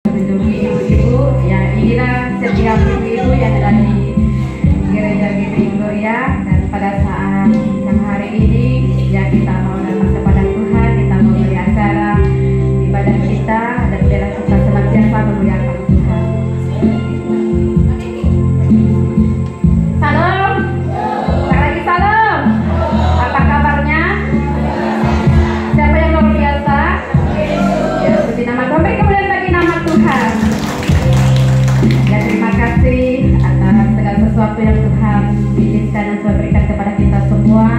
Melindungi ibu-ibu ya, inilah setiap ibu-ibu yang ada di gereja GBI Gloria. Dan pada saat siang hari ini ya, kita mau datang kepada Tuhan, kita mau beri acara ibadah kita, dan biarlah kita senantiasa memuliakan Tuhan. Salam, sekali lagi salam. Apa kabarnya? Siapa yang luar biasa? Ya, puji nama Tuhan, beri kemuliaan bagi nama Tuhan. Ya, terima kasih atas segala sesuatu yang Tuhan izinkan dan Tuhan berikan kepada kita semua.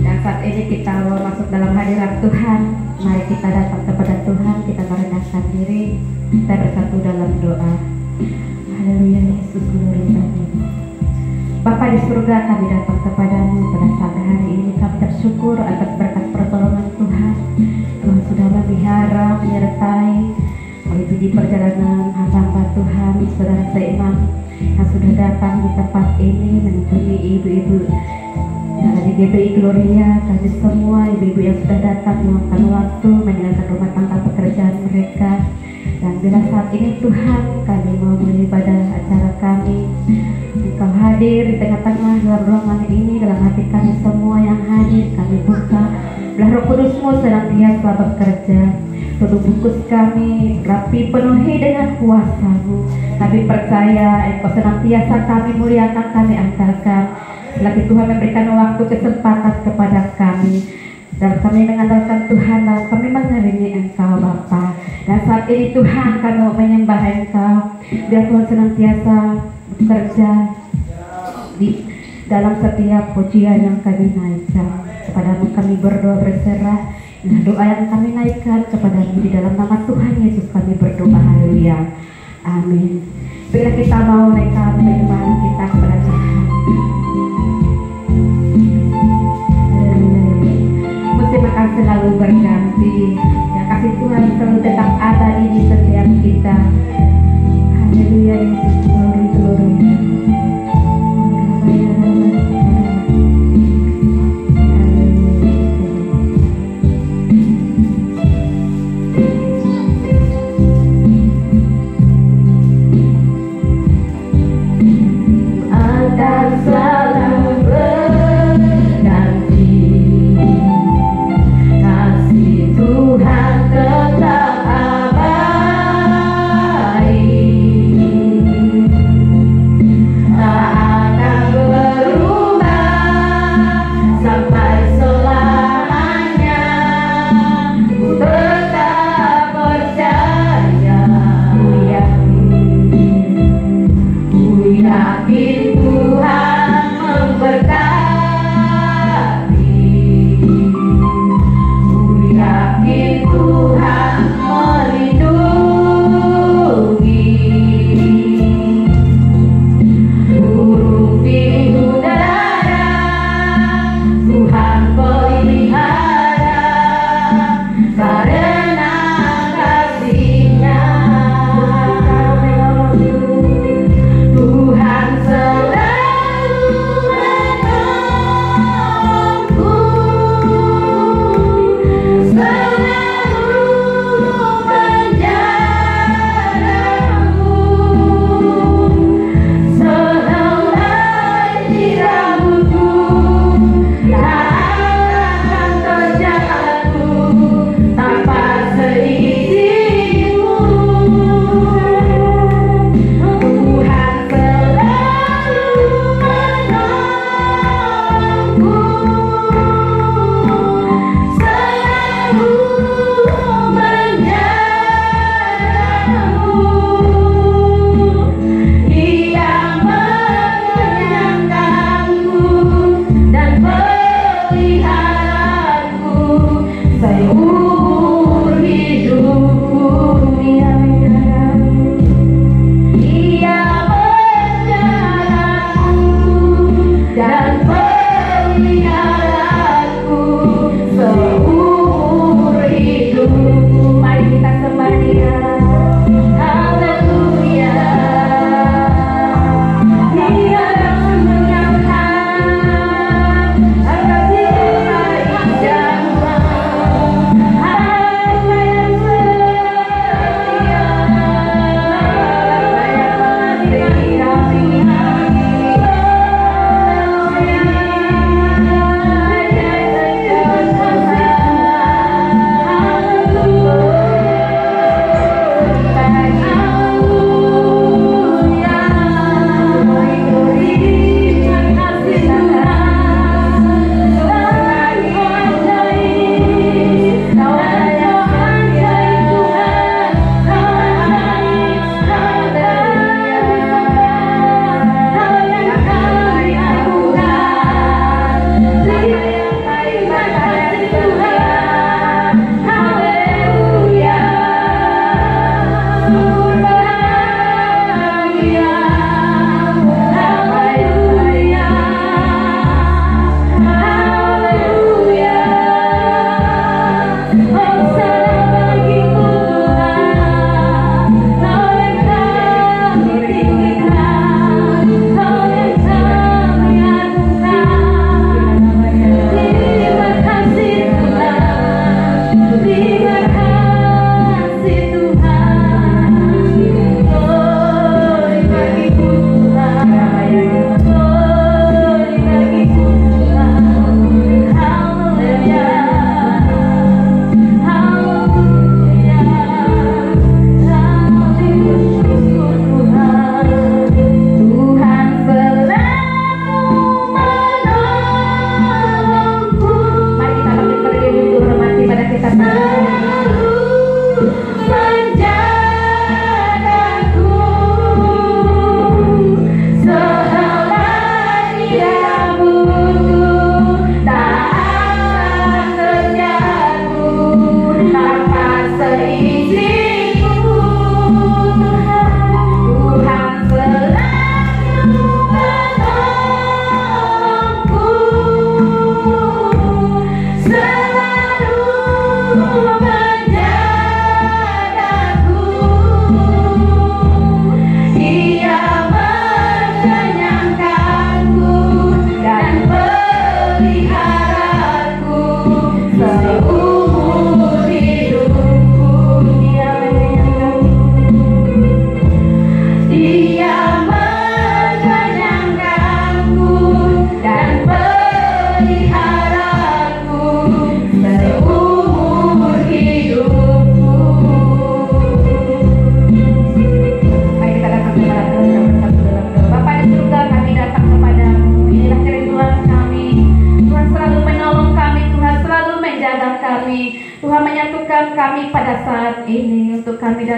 Dan saat ini kita mau masuk dalam hadirat Tuhan. Mari kita datang kepada Tuhan, kita merendahkan diri, kita bersatu dalam doa. Haleluya, Yesus, glory bagi Bapa di surga, kami datang kepadamu pada saat hari ini. Kami bersyukur atas berkat pertolongan Tuhan. Tuhan sudah memelihara, menyertai, mengikuti perjalanan hamba Tuhan, saudara seiman yang sudah datang di tempat ini, menemui ibu-ibu dari GBI Gloria. Kami semua ibu-ibu yang sudah datang meluangkan waktu meninggalkan rumah tangga pekerjaan mereka. Dan bila saat ini Tuhan, kami mau beribadah acara kami, Engkau hadir di tengah-tengah dalam ruangan ini, dalam hati kami semua yang hadir. Kami buka, belah Roh Kudus-Mu senantiasa bekerja. Tutup bungkus kami, rapi penuhi dengan kuasa-Mu. Kami percaya Engkau senantiasa kami muliakan, kami angkarkan. Selagi Tuhan memberikan waktu kesempatan kepada kami, dan kami mengandalkan Tuhan, dan kami mengiringi Engkau Bapa. Dan saat ini Tuhan, kami mau menyembah Engkau. Biar Tuhan senantiasa bekerja di dalam setiap pujian yang kami naikkan. Kepadamu kami berdoa berserah. Nah, doa yang kami naikkan kepadamu di dalam nama Tuhan Yesus kami berdoa. Haleluya, amin. Bila kita mau naikkan penyembahan kita kepada Tuhan, musim akan selalu berganti. Ya, kasih Tuhan selalu tetap ada di setiap kita. Haleluya, Yesus, glory, glory.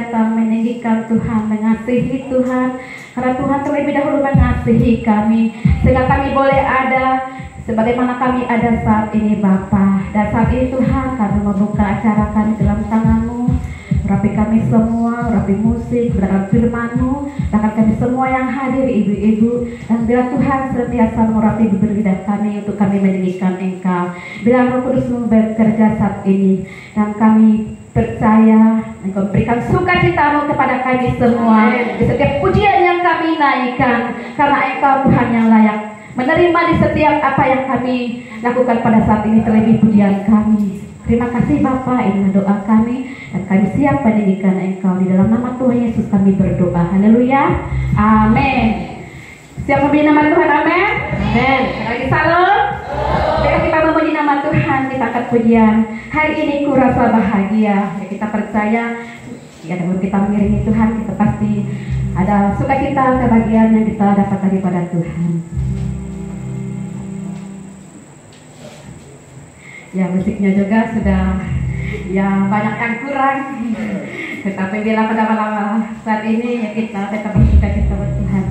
datang meninggikan Tuhan, mengasihi Tuhan, karena Tuhan terlebih dahulu mengasihi kami, sehingga kami boleh ada sebagaimana kami ada saat ini Bapa. Dan saat ini Tuhan, kami membuka acara kami dalam tangan-Mu. Urapi kami semua, urapi musik, dalam firman-Mu, bahkan kami semua yang hadir, ibu-ibu, dan biar Tuhan senantiasa mengurapi bibir lidah kami untuk kami meninggikan Engkau. Biar Roh Kudus-Mu bekerja saat ini, dan kami percaya Engkau berikan sukacita-Mu kepada kami semua di setiap pujian yang kami naikkan, karena Engkau Tuhan yang layak menerima di setiap apa yang kami lakukan pada saat ini, terlebih pujian kami. Terima kasih Bapa, inilah doa kami, dan kami siap meninggikan Engkau. Di dalam nama Tuhan Yesus kami berdoa. Haleluya. Amin. Siap memuji nama Tuhan, amin. Amin. Lagi salam. Jika kita memuji nama Tuhan, kita akan pujian. Hari ini ku rasa bahagia. Ya, kita percaya, ya, sebelum kita mengiringi Tuhan, kita pasti ada sukacita, kebahagiaan yang kita dapat daripada Tuhan. Ya, musiknya juga sudah ya banyak yang kurang, tetapi bila pada malam saat ini ya kita tetap bersuka-cita buat Tuhan.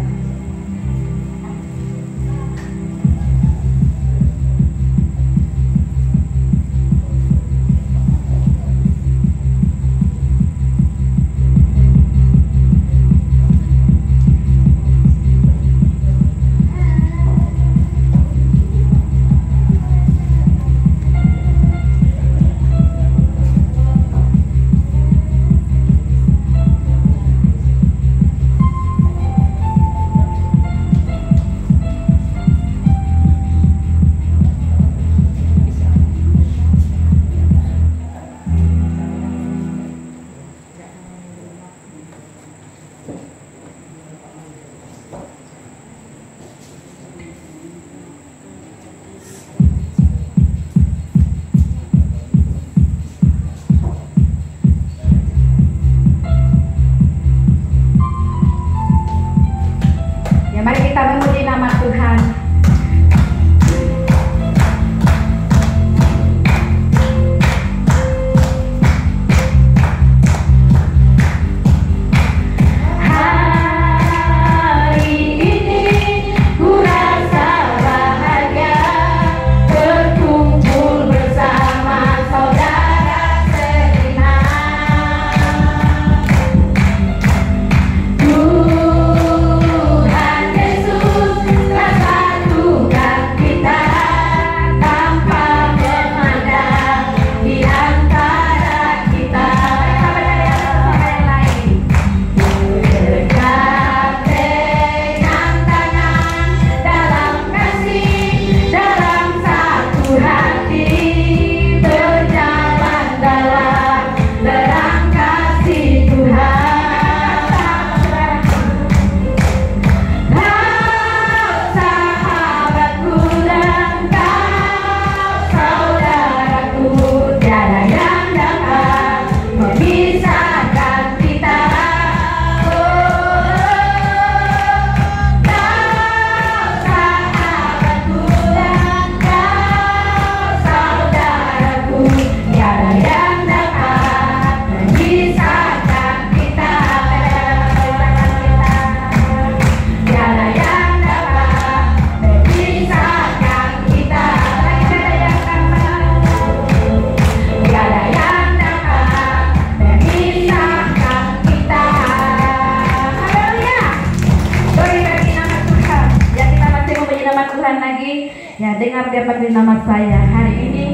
Dengar dia panggil nama saya. Hari ini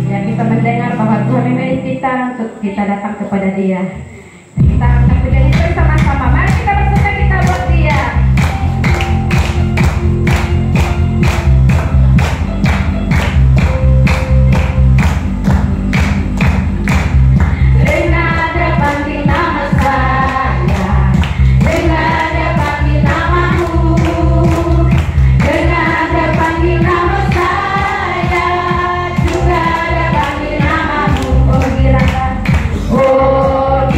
ya kita mendengar bahwa Tuhan memilih kita untuk kita datang kepada Dia. Kita akan menjadi bersama-sama. Mari kita bersuka cita buat Dia. Dengar dia panggil nama saya. Dengar dia panggil namamu. Dengar dia panggil nama oh,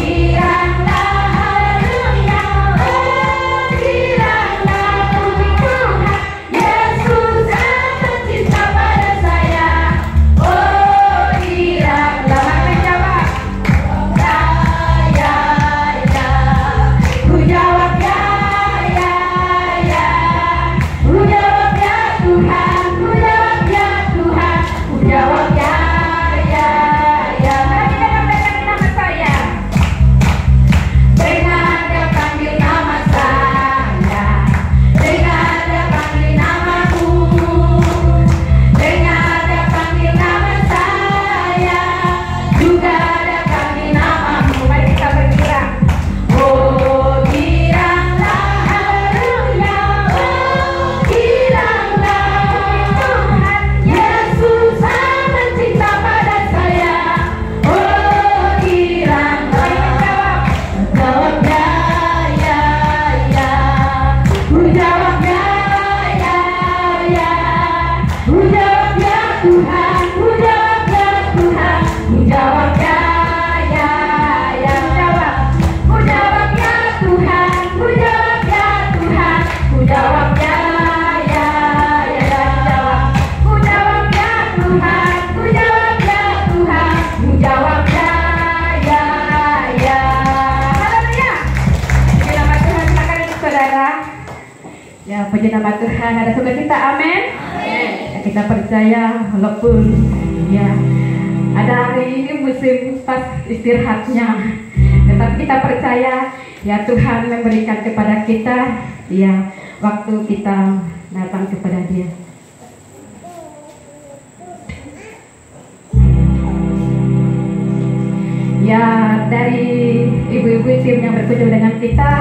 Puji nama Tuhan, ada sukacita, amin. Kita percaya walaupun ya ada hari ini musim pas istirahatnya, tetapi kita percaya ya Tuhan memberikan kepada kita ya waktu kita datang kepada Dia. Ya, dari ibu-ibu tim yang berkunjung dengan kita,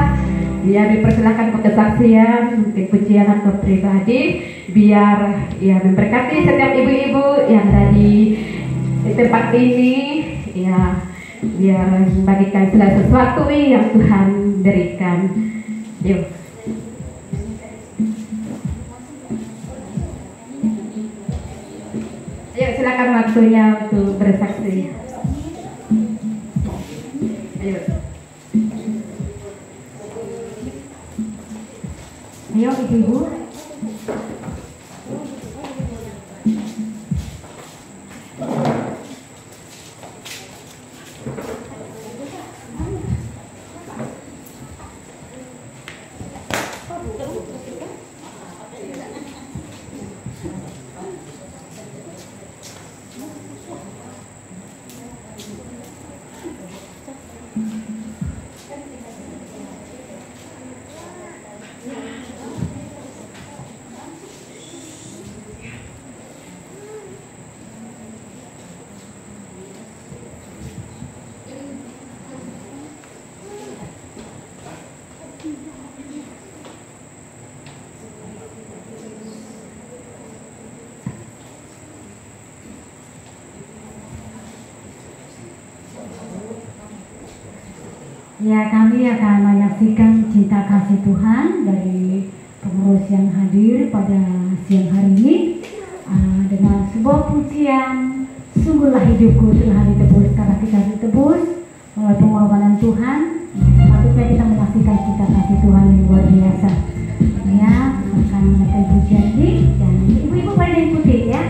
ya dipersilakan kesaksian, mungkin pujian atau pribadi, biar ya memberkati setiap ibu-ibu yang ada di tempat ini, ya biar membagikan segala sesuatu yang Tuhan berikan. Yuk. Ayo silakan waktunya untuk bersaksi. Ayo. Ayo ibu-ibu. Ya, kami akan menyaksikan cinta kasih Tuhan dari pengurus yang hadir pada siang hari ini dengan sebuah pujian, sungguhlah hidupku telah ditebus karena kita ditebus oleh pengorbanan Tuhan. Patutnya kita menyaksikan cinta kasih Tuhan yang luar biasa. Ya, akan menaikkan pujian ini dan ibu-ibu pada ikuti ya.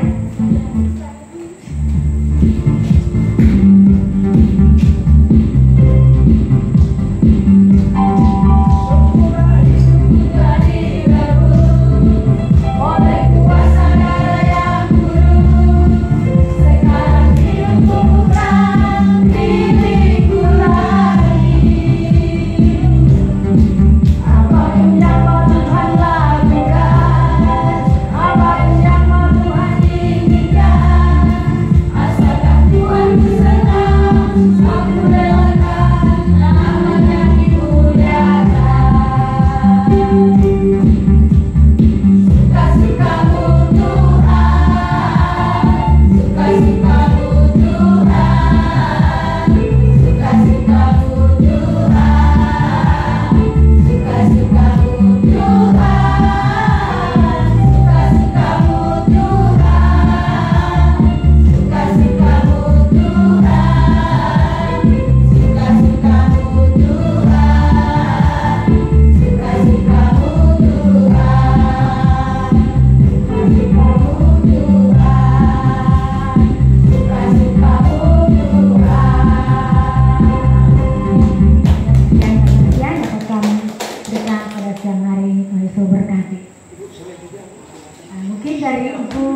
Mungkin dari Ibu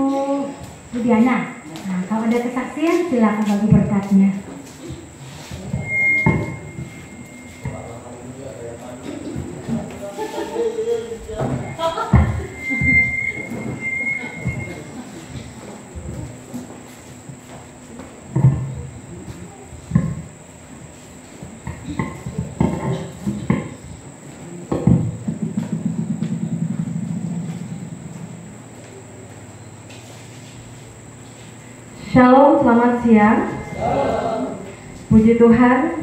Budiana. Nah, kalau ada kesaksian silakan bagi berkatnya. Shalom, selamat siang. Puji Tuhan,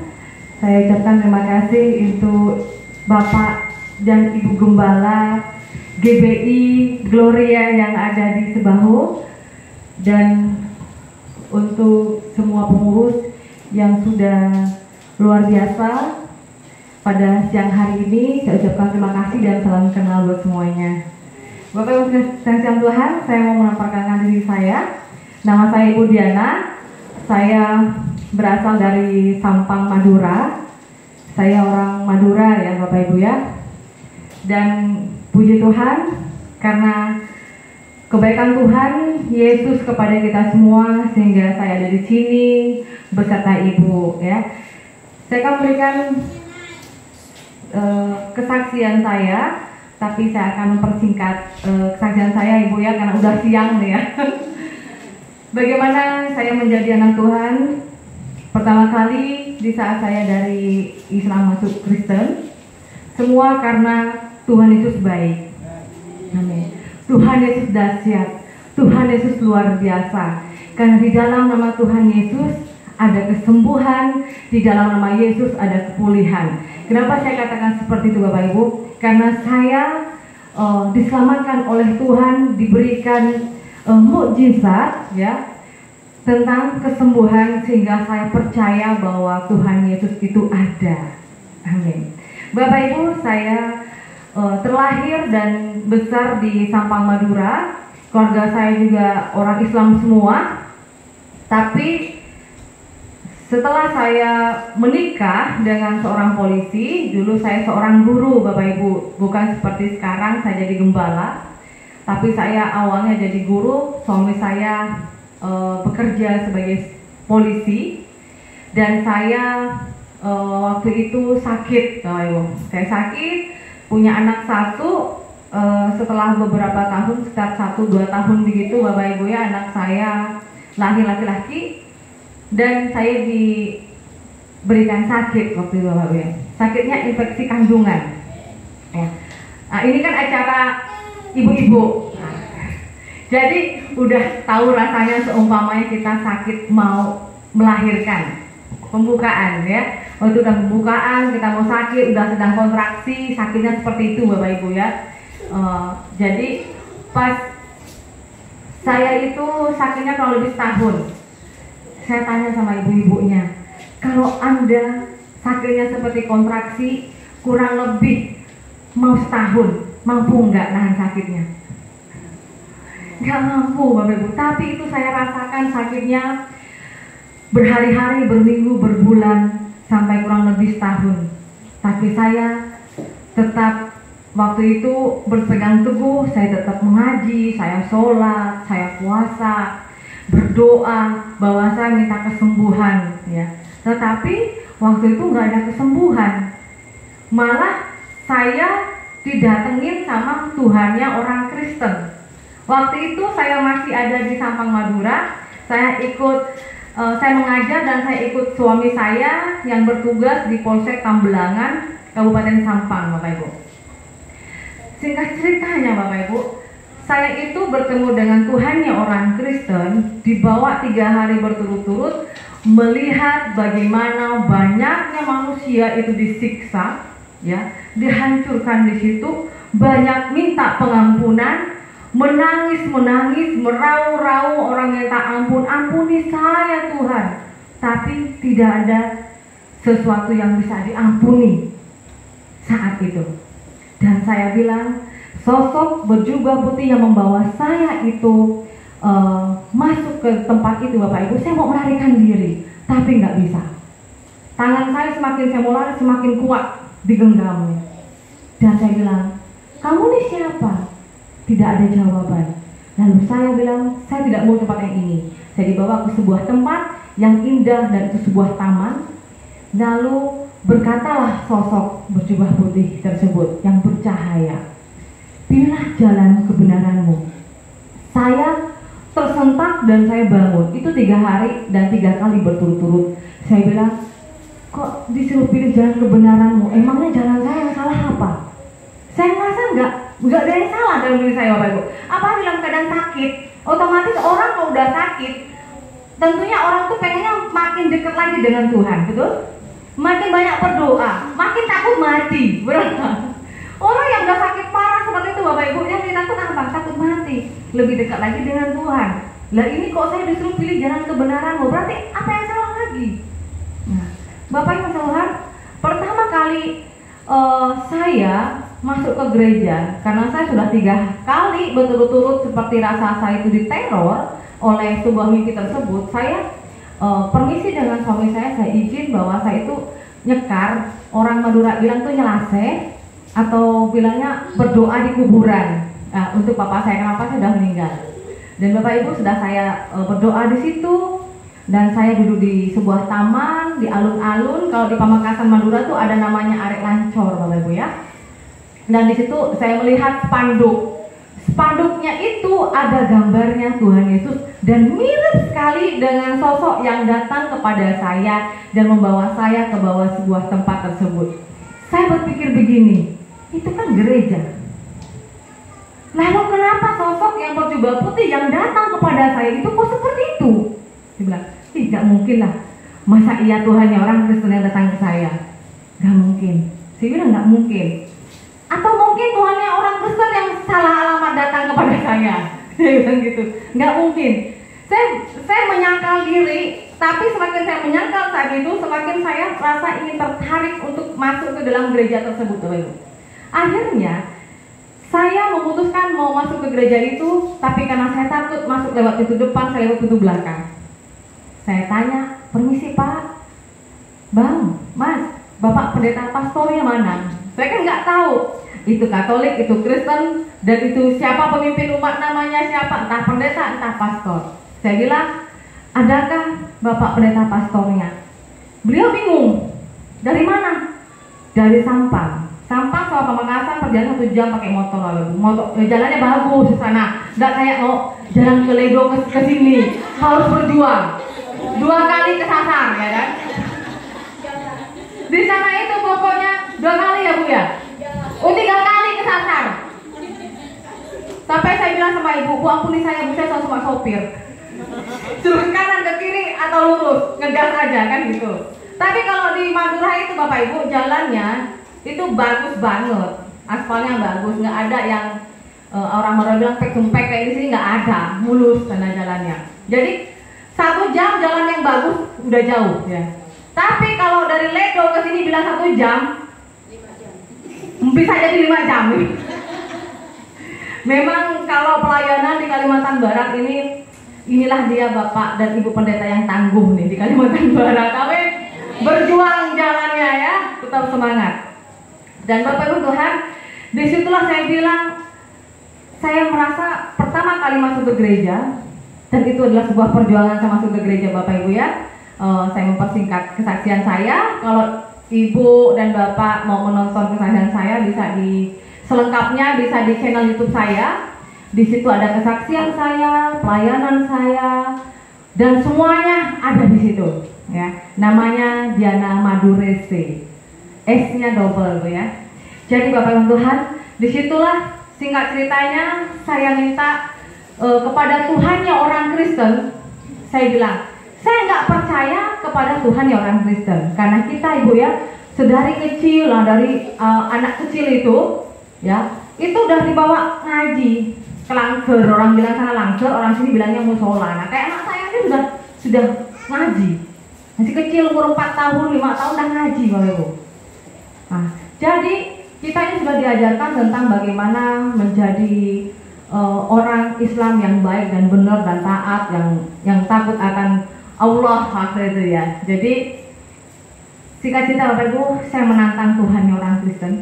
saya ucapkan terima kasih untuk Bapak dan Ibu Gembala GBI Gloria yang ada di Sebahu, dan untuk semua pengurus yang sudah luar biasa pada siang hari ini. Saya ucapkan terima kasih dan salam kenal buat semuanya. Bapak Ibu sekalian Tuhan, saya mau memperkenalkan diri saya. Nama saya Ibu Diana, saya berasal dari Sampang, Madura. Saya orang Madura ya Bapak Ibu ya. Dan puji Tuhan, karena kebaikan Tuhan Yesus kepada kita semua sehingga saya ada di sini beserta Ibu ya. Saya akan berikan kesaksian saya, tapi saya akan mempersingkat kesaksian saya Ibu ya, karena udah siang nih ya. Bagaimana saya menjadi anak Tuhan? Pertama kali di saat saya dari Islam masuk Kristen, semua karena Tuhan Yesus baik. Amin. Tuhan Yesus dahsyat, Tuhan Yesus luar biasa. Karena di dalam nama Tuhan Yesus ada kesembuhan, di dalam nama Yesus ada kepulihan. Kenapa saya katakan seperti itu Bapak Ibu? Karena saya diselamatkan oleh Tuhan, diberikan mukjizat ya tentang kesembuhan, sehingga saya percaya bahwa Tuhan Yesus itu ada. Amin. Bapak Ibu, saya terlahir dan besar di Sampang Madura. Keluarga saya juga orang Islam semua. Tapi setelah saya menikah dengan seorang polisi, dulu saya seorang guru Bapak Ibu. Bukan seperti sekarang saya jadi gembala, tapi saya awalnya jadi guru. Suami saya bekerja sebagai polisi, dan saya waktu itu sakit Bapak Ibu. Saya sakit, punya anak satu. Setelah beberapa tahun, sekitar 1-2 tahun begitu Bapak Ibu ya, anak saya lahir laki-laki, dan saya diberikan sakit waktu itu Bapak Ibu ya. Sakitnya infeksi kandungan ya. Nah, ini kan acara ibu-ibu, jadi udah tahu rasanya seumpamanya kita sakit mau melahirkan, pembukaan ya. Waktu udah pembukaan, kita mau sakit, udah sedang kontraksi, sakitnya seperti itu Bapak Ibu ya. Jadi pas saya itu sakitnya kurang lebih setahun. Saya tanya sama ibu-ibunya, kalau Anda sakitnya seperti kontraksi kurang lebih mau setahun, mampu nggak nahan sakitnya? Nggak mampu Bapak Ibu. Tapi itu saya rasakan sakitnya berhari-hari, berminggu, berbulan, sampai kurang lebih setahun. Tapi saya tetap waktu itu berpegang teguh, saya tetap mengaji, saya sholat, saya puasa, berdoa bahwa saya minta kesembuhan ya. Tetapi waktu itu nggak ada kesembuhan, malah saya didatengin sama Tuhannya orang Kristen. Waktu itu saya masih ada di Sampang Madura, saya mengajar dan saya ikut suami saya yang bertugas di Polsek Tambelangan, Kabupaten Sampang Bapak Ibu. Singkat ceritanya Bapak Ibu, saya itu bertemu dengan Tuhannya orang Kristen, dibawa 3 hari berturut-turut, melihat bagaimana banyaknya manusia itu disiksa, ya, dihancurkan di situ, banyak minta pengampunan, menangis, meraung-raung orang minta ampun, ampuni saya Tuhan, tapi tidak ada sesuatu yang bisa diampuni saat itu. Dan saya bilang, sosok berjubah putih yang membawa saya itu masuk ke tempat itu Bapak Ibu, saya mau melarikan diri, tapi nggak bisa. Tangan saya semakin saya mau lari, semakin kuat digenggamnya. Dan saya bilang, kamu ini siapa? Tidak ada jawaban. Lalu saya bilang, saya tidak mau tempat yang ini. Saya dibawa ke sebuah tempat yang indah dan itu sebuah taman. Lalu berkatalah sosok berjubah putih tersebut yang bercahaya, pilihlah jalan kebenaranmu. Saya tersentak dan saya bangun. Itu 3 hari dan 3 kali berturut-turut. Saya bilang, kok disuruh pilih jalan kebenaranmu? Emangnya jalan saya yang salah apa? Saya merasa nggak ada yang salah dalam diri saya Bapak Ibu. Apa dalam keadaan sakit, otomatis orang kalau udah sakit, tentunya orang tuh pengennya makin dekat lagi dengan Tuhan, betul? Makin banyak berdoa, makin takut mati, benar. Orang yang udah sakit parah seperti itu Bapak Ibu, yang takut apa? Takut mati, lebih dekat lagi dengan Tuhan. Lah ini kok saya disuruh pilih jalan kebenaranmu, berarti apa yang salah lagi? Nah, Bapak Ibu Tuhan, pertama kali saya masuk ke gereja, karena saya sudah 3 kali berturut-turut seperti rasa saya itu diteror oleh sebuah mimpi tersebut. Saya permisi dengan suami saya izin bahwa saya itu nyekar, orang Madura bilang tuh nyelase, atau bilangnya berdoa di kuburan. untuk bapak saya, kenapa saya sudah meninggal. Dan bapak ibu sudah saya berdoa di situ, dan saya duduk di sebuah taman di alun-alun. Kalau di Pamekasan Madura tuh ada namanya Arek Lancor, bapak ibu ya. Dan di situ saya melihat spanduk. Spanduknya itu ada gambarnya Tuhan Yesus dan mirip sekali dengan sosok yang datang kepada saya dan membawa saya ke bawah sebuah tempat tersebut. Saya berpikir begini, itu kan gereja. Lalu kenapa sosok yang berjubah putih yang datang kepada saya itu kok seperti itu? Saya bilang, tidak mungkin lah. Masa iya Tuhannya orang Kristen yang datang ke saya? Gak mungkin. Saya bilang gak mungkin. Atau mungkin Tuhannya orang Kristen yang salah alamat datang kepada saya. Saya bilang gitu. Gak mungkin. Saya menyangkal diri, tapi semakin saya menyangkal saat itu, semakin saya rasa ingin tertarik untuk masuk ke dalam gereja tersebut, teman-teman. Akhirnya saya memutuskan mau masuk ke gereja itu, tapi karena saya takut masuk lewat pintu depan, saya lewat pintu belakang. Saya tanya, permisi Pak, Bang, Mas, Bapak pendeta pastornya mana? Saya kan nggak tahu, itu Katolik, itu Kristen, dan itu siapa pemimpin umat namanya siapa, entah pendeta, entah pastor. Saya bilang, adakah Bapak pendeta pastornya? Beliau bingung, dari mana? Dari Sampang. Sampang sama Pamekasan perjalanan 1 jam pakai motor, lalu jalannya bagus di sana, nggak kayak mau jalan ke Ledo ke sini, harus berjuang 2 kali kesasar, ya kan? Di sana itu pokoknya 2 kali ya Bu ya? 3 kali kesasar. Sampai saya bilang sama ibu, Bu ampuni saya, Bu saya cuma sopir. Suruh kanan ke kiri atau lurus, ngegas aja kan gitu. Tapi kalau di Madura itu Bapak Ibu jalannya itu bagus banget, aspalnya bagus, nggak ada yang orang-orang bilang pek-pek kayak di sini, nggak ada, mulus sana jalannya. Jadi 1 jam jalan yang bagus udah jauh ya. Tapi kalau dari Ledo ke sini bilang 1 jam, 5 jam. Bisa jadi 5 jam. Memang kalau pelayanan di Kalimantan Barat ini, inilah dia Bapak dan Ibu pendeta yang tangguh nih di Kalimantan Barat. Tapi berjuang jalannya ya, tetap semangat. Dan Bapak Ibu Tuhan, disitulah saya bilang, saya merasa pertama kali masuk ke gereja, dan itu adalah sebuah perjuangan saya masuk ke gereja Bapak Ibu ya. Saya mempersingkat kesaksian saya. Kalau Ibu dan Bapak mau menonton kesaksian saya, bisa selengkapnya bisa di channel YouTube saya. Di situ ada kesaksian saya, pelayanan saya, dan semuanya ada di situ. Ya, namanya Diana Madurese. S-nya double ya. Jadi Bapak Ibu Tuhan, disitulah singkat ceritanya saya minta kepada Tuhannya orang Kristen. Saya bilang, saya nggak percaya kepada Tuhannya orang Kristen, karena kita Ibu ya, sedari kecil lah, dari anak kecil itu ya, itu udah dibawa ngaji ke langker, orang bilang sana langker, orang sini bilangnya musola. Nah kayak anak saya ini sudah ngaji, masih kecil umur 4 tahun, 5 tahun udah ngaji Bapak Ibu. Nah, jadi kita ini sudah diajarkan tentang bagaimana menjadi orang Islam yang baik dan benar dan taat, yang takut akan Allah maksud itu ya. Jadi singkat cerita Bapak Ibu, saya menantang Tuhannya orang Kristen.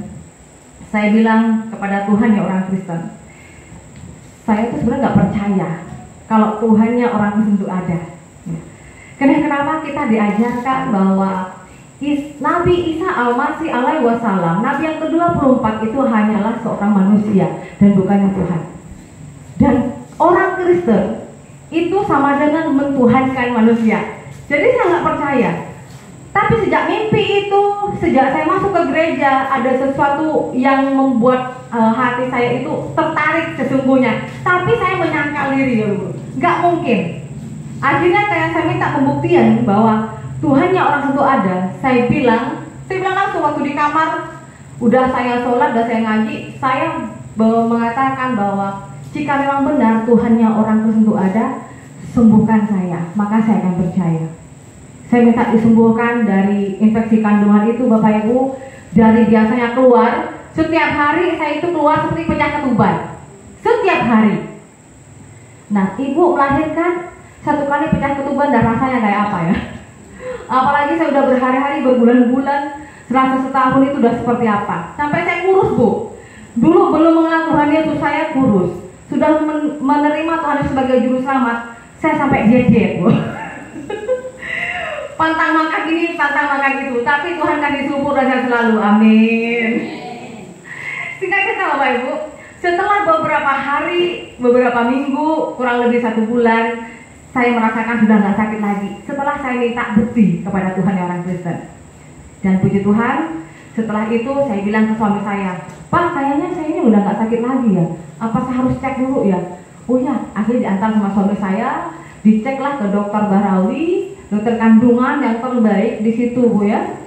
Saya bilang kepada Tuhannya orang Kristen, saya itu sebenarnya nggak percaya kalau Tuhannya orang Kristen itu ada. Kenapa kita diajarkan bahwa Nabi Isa Al-Masih alaihi wasallam, Nabi yang ke-24 itu hanyalah seorang manusia dan bukannya Tuhan. Dan orang Kristen itu sama dengan mentuhankan manusia. Jadi saya nggak percaya. Tapi sejak mimpi itu, sejak saya masuk ke gereja, ada sesuatu yang membuat hati saya itu tertarik sesungguhnya. Tapi saya menyangkal diri dulu, nggak mungkin. Akhirnya saya minta pembuktian bahwa Tuhannya orang itu ada. Saya bilang langsung waktu di kamar, udah saya sholat, udah saya ngaji, saya mengatakan bahwa jika memang benar Tuhannya orang Kristen itu ada, sembuhkan saya, maka saya akan percaya. Saya minta disembuhkan dari infeksi kandungan itu Bapak Ibu. Dari biasanya keluar, setiap hari saya itu keluar seperti pecah ketuban. Setiap hari. Nah, ibu melahirkan 1 kali pecah ketuban dan rasanya kayak apa ya? Apalagi saya udah berhari-hari, berbulan-bulan, serasa setahun itu udah seperti apa. Sampai saya kurus Bu. Dulu belum mengenal Tuhan Yesus saya kurus. Sudah menerima Tuhan Yesus sebagai juru selamat, saya sampai jejet, Bu. Pantang makan gini, pantang makan gitu. Tapi Tuhan kasih subur dan sehat selalu. Amin. Singkat cerita Bapak Ibu, setelah beberapa hari, beberapa minggu, kurang lebih 1 bulan, saya merasakan sudah nggak sakit lagi. Setelah saya minta bukti kepada Tuhan yang orang Kristen. Dan puji Tuhan, setelah itu saya bilang ke suami saya, Pak, kayaknya saya ini udah nggak sakit lagi ya. Apa saya harus cek dulu ya? Oh ya, akhirnya diantar sama suami saya, diceklah ke dokter Barawi, dokter kandungan yang terbaik di situ, Bu ya.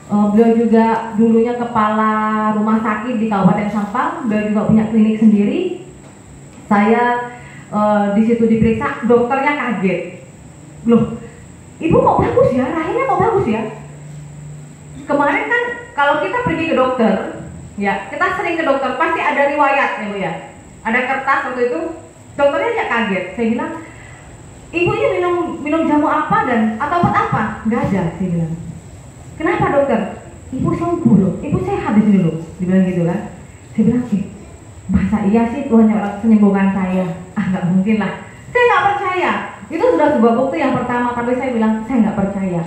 Beliau juga dulunya kepala rumah sakit di Kabupaten Sampang, beliau juga punya klinik sendiri. Saya di situ diperiksa, dokternya kaget. Loh, ibu kok bagus ya? Rahimnya kok bagus ya? Kemarin kan kalau kita pergi ke dokter, ya kita sering ke dokter pasti ada riwayat ya Bu ya. Ada kertas waktu itu, dokternya aja kaget. Saya bilang, ibu ini minum jamu apa dan atau obat apa? Nggak ada, saya bilang. Kenapa dokter? Ibu sembuh loh, ibu sehat di sini loh, dibilang gitu kan. Saya bilang, masa iya sih Tuhan yang menyembuhkan saya? Ah nggak mungkin lah, saya nggak percaya. Itu sudah sebuah bukti yang pertama, tapi saya bilang saya nggak percaya.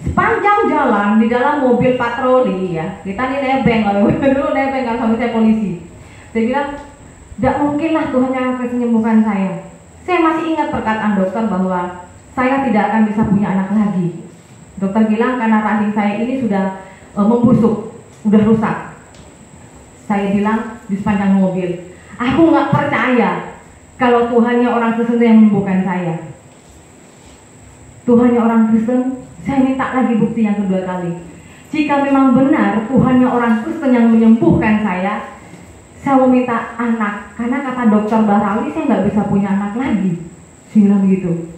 Sepanjang jalan di dalam mobil patroli ya, kita nih nebeng, kalau dulu nebeng kan sama saya polisi. Saya bilang, tidak mungkin lah Tuhan yang akan menyembuhkan saya. Saya masih ingat perkataan dokter bahwa saya tidak akan bisa punya anak lagi. Dokter bilang karena rahim saya ini sudah membusuk, sudah rusak. Saya bilang di sepanjang mobil, aku nggak percaya kalau Tuhannya orang Kristen yang menyembuhkan saya. Tuhannya orang Kristen, saya minta lagi bukti yang kedua kali. Jika memang benar Tuhannya orang Kristen yang menyembuhkan saya mau minta anak. Karena kata dokter Barawi saya nggak bisa punya anak lagi. Saya bilang begitu.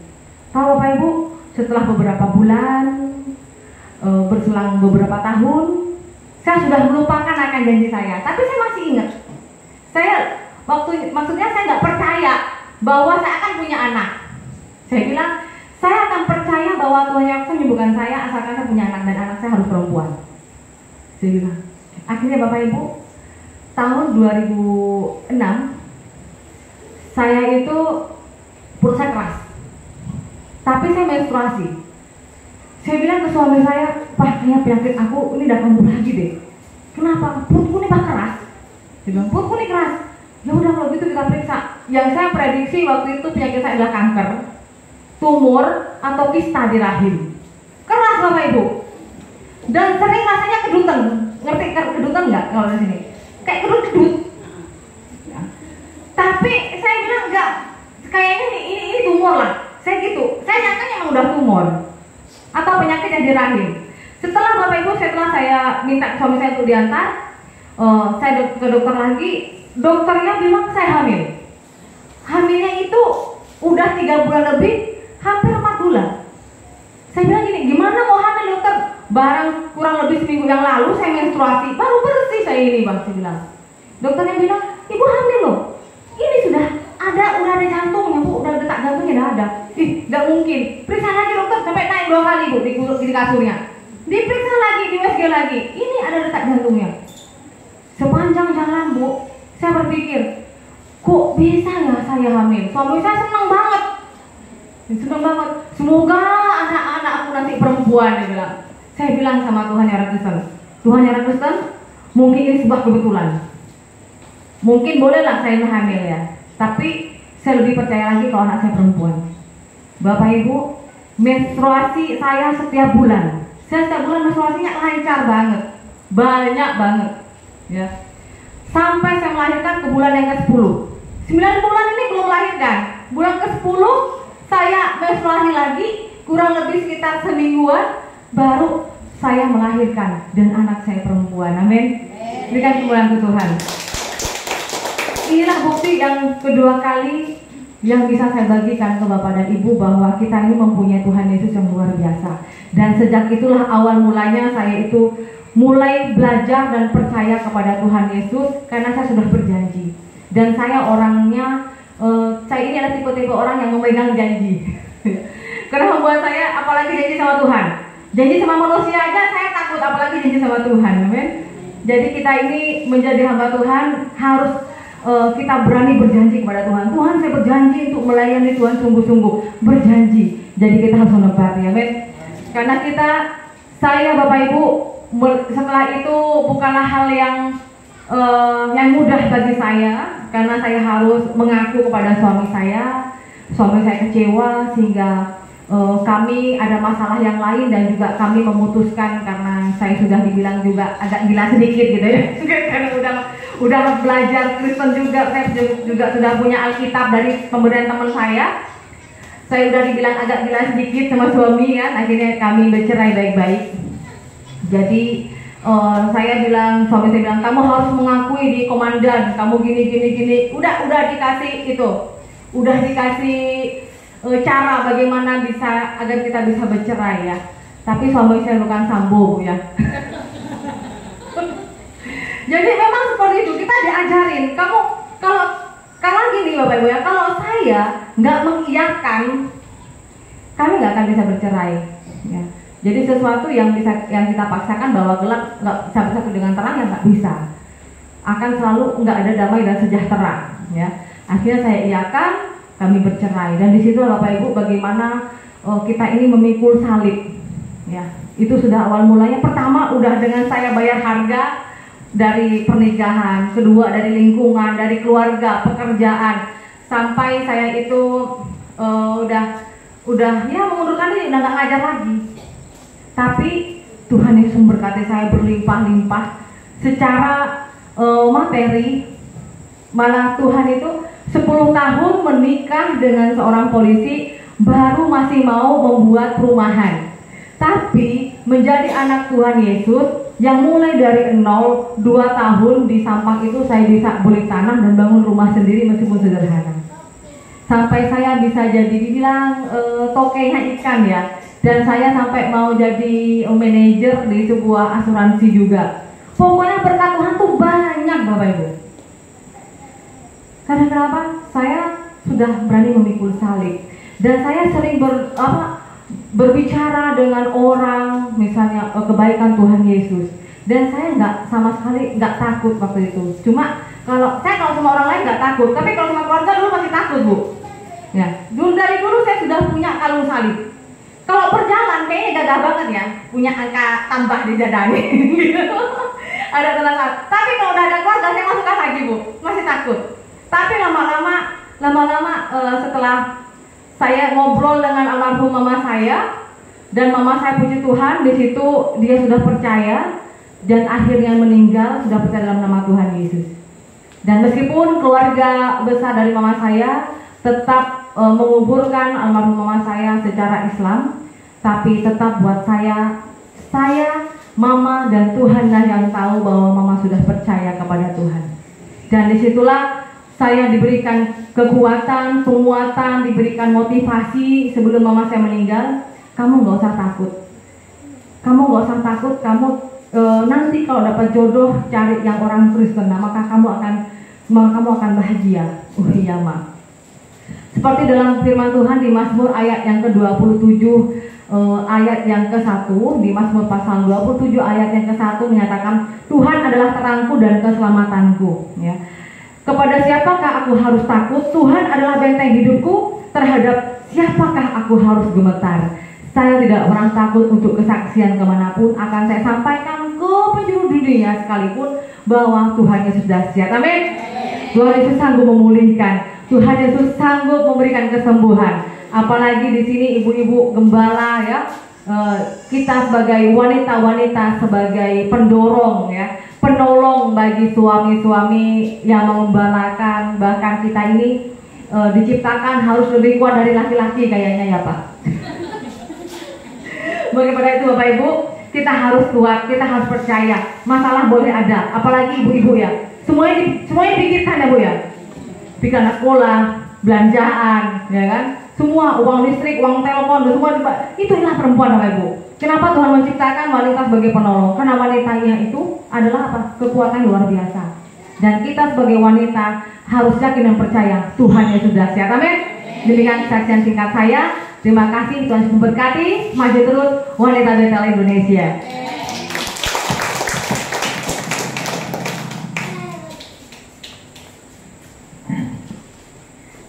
Tahu Bapak Ibu, setelah beberapa bulan, berselang beberapa tahun, saya sudah melupakan akan janji saya. Tapi saya masih ingat. Maksudnya saya nggak percaya bahwa saya akan punya anak. Saya bilang, saya akan percaya bahwa Tuhan yang menyembuhkan saya asalkan saya punya anak dan anak saya harus perempuan. Saya bilang. Akhirnya Bapak Ibu, tahun 2006 saya itu perut saya keras. Tapi saya menstruasi. Saya bilang ke suami saya, Pak, kayaknya penyakit aku ini udah kambuh lagi deh. Kenapa? Perutku ini bah keras. Dia bilang, perutku ini keras. Ya udah kalau gitu kita periksa. Yang saya prediksi waktu itu penyakit saya adalah kanker, tumor atau kista di rahim. Keras Bapak Ibu. Dan sering rasanya kedutan. Ngerti kedutan nggak kalau di sini? Kayak kedut-kedut. Ya. Tapi saya bilang enggak. Kayaknya ini tumor lah. Saya gitu. Saya nyangka emang udah tumor atau penyakit yang di rahim. Setelah Bapak Ibu, setelah saya minta suami saya untuk diantar, saya ke dokter lagi. Dokternya bilang saya hamil. Hamilnya itu udah 3 bulan lebih, hampir 4 bulan. Saya bilang gini, gimana mau hamil dokter? Barang kurang lebih seminggu yang lalu saya menstruasi, baru bersih saya ini Bang, saya bilang. Dokternya bilang, ibu hamil loh. Ini udah ada jantungnya Bu, udah detak jantungnya udah ada. Ih, gak mungkin. Periksa lagi dokter, sampai naik 2 kali Bu di kasurnya. Diperiksa lagi, di USG lagi. Ini ada detak jantungnya. Sepanjang jalan Bu, saya berpikir, kok bisa ya saya hamil? Suami saya senang banget. Senang banget. Semoga anak-anak aku nanti perempuan, dia bilang. Saya bilang sama Tuhan yang orang Kristen, Tuhan yang orang Kristen, mungkin ini sebuah kebetulan. Mungkin bolehlah saya hamil ya, tapi saya lebih percaya lagi kalau anak saya perempuan. Bapak Ibu, menstruasi saya setiap bulan. Saya setiap bulan menstruasinya lancar banget, banyak banget, ya. Sampai saya melahirkan ke bulan yang ke-10. 9 bulan ini belum melahirkan. Bulan ke-10 saya menstruasi lagi, kurang lebih sekitar semingguan, baru saya melahirkan dan anak saya perempuan. Amin. Berikan kemuliaan ke Tuhan. Inilah bukti yang kedua kali yang bisa saya bagikan ke Bapak dan Ibu bahwa kita ini mempunyai Tuhan Yesus yang luar biasa. Dan sejak itulah awal mulanya saya itu mulai belajar dan percaya kepada Tuhan Yesus karena saya sudah berjanji. Dan saya orangnya, saya ini adalah tipe-tipe orang yang memegang janji. Karena membuat saya apalagi janji sama Tuhan. Janji sama manusia aja saya takut, apalagi janji sama Tuhan. Amin. Jadi kita ini menjadi hamba Tuhan harus kita berani berjanji kepada Tuhan. Tuhan, saya berjanji untuk melayani Tuhan sungguh-sungguh, berjanji. Jadi kita harus menepati, amin. Karena saya Bapak Ibu, setelah itu bukanlah hal yang mudah bagi saya, karena saya harus mengaku kepada suami saya kecewa sehingga kami ada masalah yang lain, dan juga kami memutuskan karena saya sudah dibilang juga agak gila sedikit gitu ya. Karena udah belajar Kristen juga, saya juga sudah punya Alkitab dari pemberian teman saya. Saya udah dibilang agak gila sedikit sama suami kan, akhirnya kami bercerai baik-baik. Jadi suami saya bilang kamu harus mengakui di komandan, kamu gini. Udah dikasih itu, udah dikasih cara bagaimana agar kita bisa bercerai ya. Tapi suami saya bukan sambo ya. Jadi memang seperti itu, kita diajarin. Kalau gini Bapak Ibu ya, kalau saya nggak mengiyakan, kami nggak akan bisa bercerai. Ya. Jadi sesuatu yang kita paksakan bahwa gelap nggak bisa bersatu dengan terang, yang nggak bisa. Akan selalu nggak ada damai dan sejahtera. Ya. Akhirnya saya iyakan, kami bercerai, dan di situ Bapak Ibu bagaimana kita ini memikul salib. Ya, itu sudah awal mulanya. Pertama udah dengan saya bayar harga dari pernikahan, kedua dari lingkungan, dari keluarga, pekerjaan, sampai saya itu udah ya mengundurkan diri, udah nggak ngajar lagi. Tapi Tuhan Yesus memberkati saya berlimpah-limpah secara materi. Malah Tuhan itu 10 tahun menikah dengan seorang polisi, baru masih mau membuat perumahan. Tapi menjadi anak Tuhan Yesus yang mulai dari 0, 2 tahun di Sampang itu saya bisa beli tanah dan bangun rumah sendiri meskipun sederhana. Sampai saya bisa jadi dibilang tokenya ikan ya. Dan saya sampai mau jadi manajer di sebuah asuransi juga. Pokoknya berkat Tuhan tuh banyak Bapak Ibu. Karena kenapa? Saya sudah berani memikul salib. Dan saya sering berbicara dengan orang, misalnya kebaikan Tuhan Yesus. Dan saya sama sekali nggak takut waktu itu. Cuma kalau sama orang lain nggak takut, tapi kalau sama keluarga dulu masih takut Bu. Ya, dari dulu saya sudah punya kalung salib. Kalau berjalan kayaknya gagah banget ya, punya angka tambah di dadanya. Ada tenang. Tapi kalau udah ada keluarga saya masukkan lagi Bu, masih takut. Tapi lama-lama setelah saya ngobrol dengan almarhum mama saya, dan mama saya puji Tuhan, di situ dia sudah percaya dan akhirnya meninggal sudah percaya dalam nama Tuhan Yesus. Dan meskipun keluarga besar dari mama saya tetap menguburkan almarhum mama saya secara Islam, tapi tetap buat saya, mama dan Tuhanlah yang tahu bahwa mama sudah percaya kepada Tuhan. Dan disitulah saya diberikan kekuatan, penguatan, diberikan motivasi sebelum mama saya meninggal. Kamu nggak usah takut. Kamu nanti kalau dapat jodoh cari yang orang Kristen, maka kamu akan bahagia. Iya Ma. Seperti dalam firman Tuhan di Mazmur ayat yang ke-27 ayat yang ke-1, di Mazmur pasal 27 ayat yang ke-1 menyatakan Tuhan adalah terangku dan keselamatanku. Ya. Kepada siapakah aku harus takut? Tuhan adalah benteng hidupku. Terhadap siapakah aku harus gemetar? Saya tidak pernah takut untuk kesaksian kemanapun. Akan saya sampaikan ke penjuru dunia sekalipun bahwa Tuhan Yesus dahsyat. Amin. Tuhan Yesus sanggup memulihkan. Tuhan Yesus sanggup memberikan kesembuhan. Apalagi di sini ibu-ibu gembala ya, kita sebagai wanita-wanita sebagai pendorong ya, penolong bagi suami-suami yang mengembalakan. Bahkan kita ini diciptakan harus lebih kuat dari laki-laki kayaknya ya Pak. Bagaimana itu Bapak Ibu, kita harus kuat, kita harus percaya. Masalah boleh ada, apalagi ibu-ibu ya. Semuanya dipikirkan ya Bu ya. Pikir anak sekolah, belanjaan, ya kan? Semua uang listrik, uang telepon, semua itulah perempuan Bapak Ibu. Kenapa Tuhan menciptakan wanita sebagai penolong? Karena wanitanya itu adalah apa? Kekuatan luar biasa. Dan kita sebagai wanita harus yakin dan percaya Tuhan Yesus dahsyat. Amin. Demikian kesaksian singkat saya. Terima kasih, Tuhan memberkati. Maju terus wanita Betel Indonesia.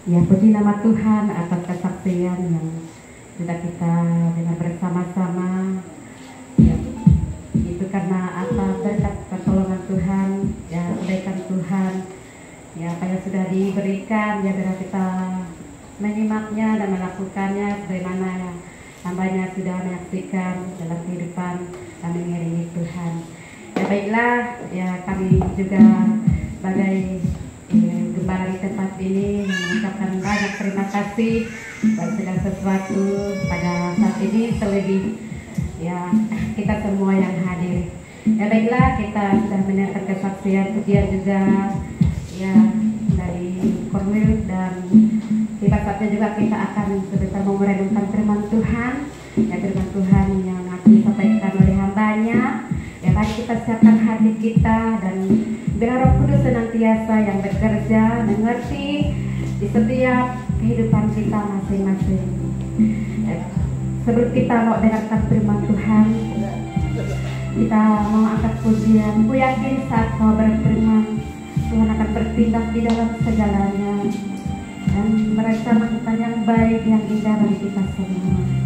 Ya, puji nama Tuhan atas kesaksian yang sudah kita dengar bersama-sama. Ya, itu karena apa, berkat pertolongan Tuhan, ya, kebaikan Tuhan, ya, apa yang sudah diberikan, ya, biar kita menyimaknya dan melakukannya sebagaimana yang hambanya sudah menyaksikan dalam kehidupan dan mengiringi Tuhan. Ya, baiklah, ya, kami juga sebagai gembala di tempat ini mengucapkan banyak terima kasih buat segala sesuatu pada saat ini, terlebih ya kita semua yang hadir. Ya, baiklah, kita sudah mendengar kesaksian pujian juga ya dari Korwil, dan tiba saatnya juga kita akan sebentar merenungkan firman Tuhan, ya, firman Tuhan yang akan disampaikan oleh hambanya. Ya, mari kita siapkan hati kita dan biar Roh Kudus senantiasa yang bekerja mengerti di setiap kehidupan kita masing-masing. Ya, sebelum kita mau dengarkan firman Tuhan, kita mau angkat pujian. Ku yakin saat kau berfirman, Tuhan akan bertindak di dalam segalanya dan merencanakan kita yang baik, yang indah bagi kita semua.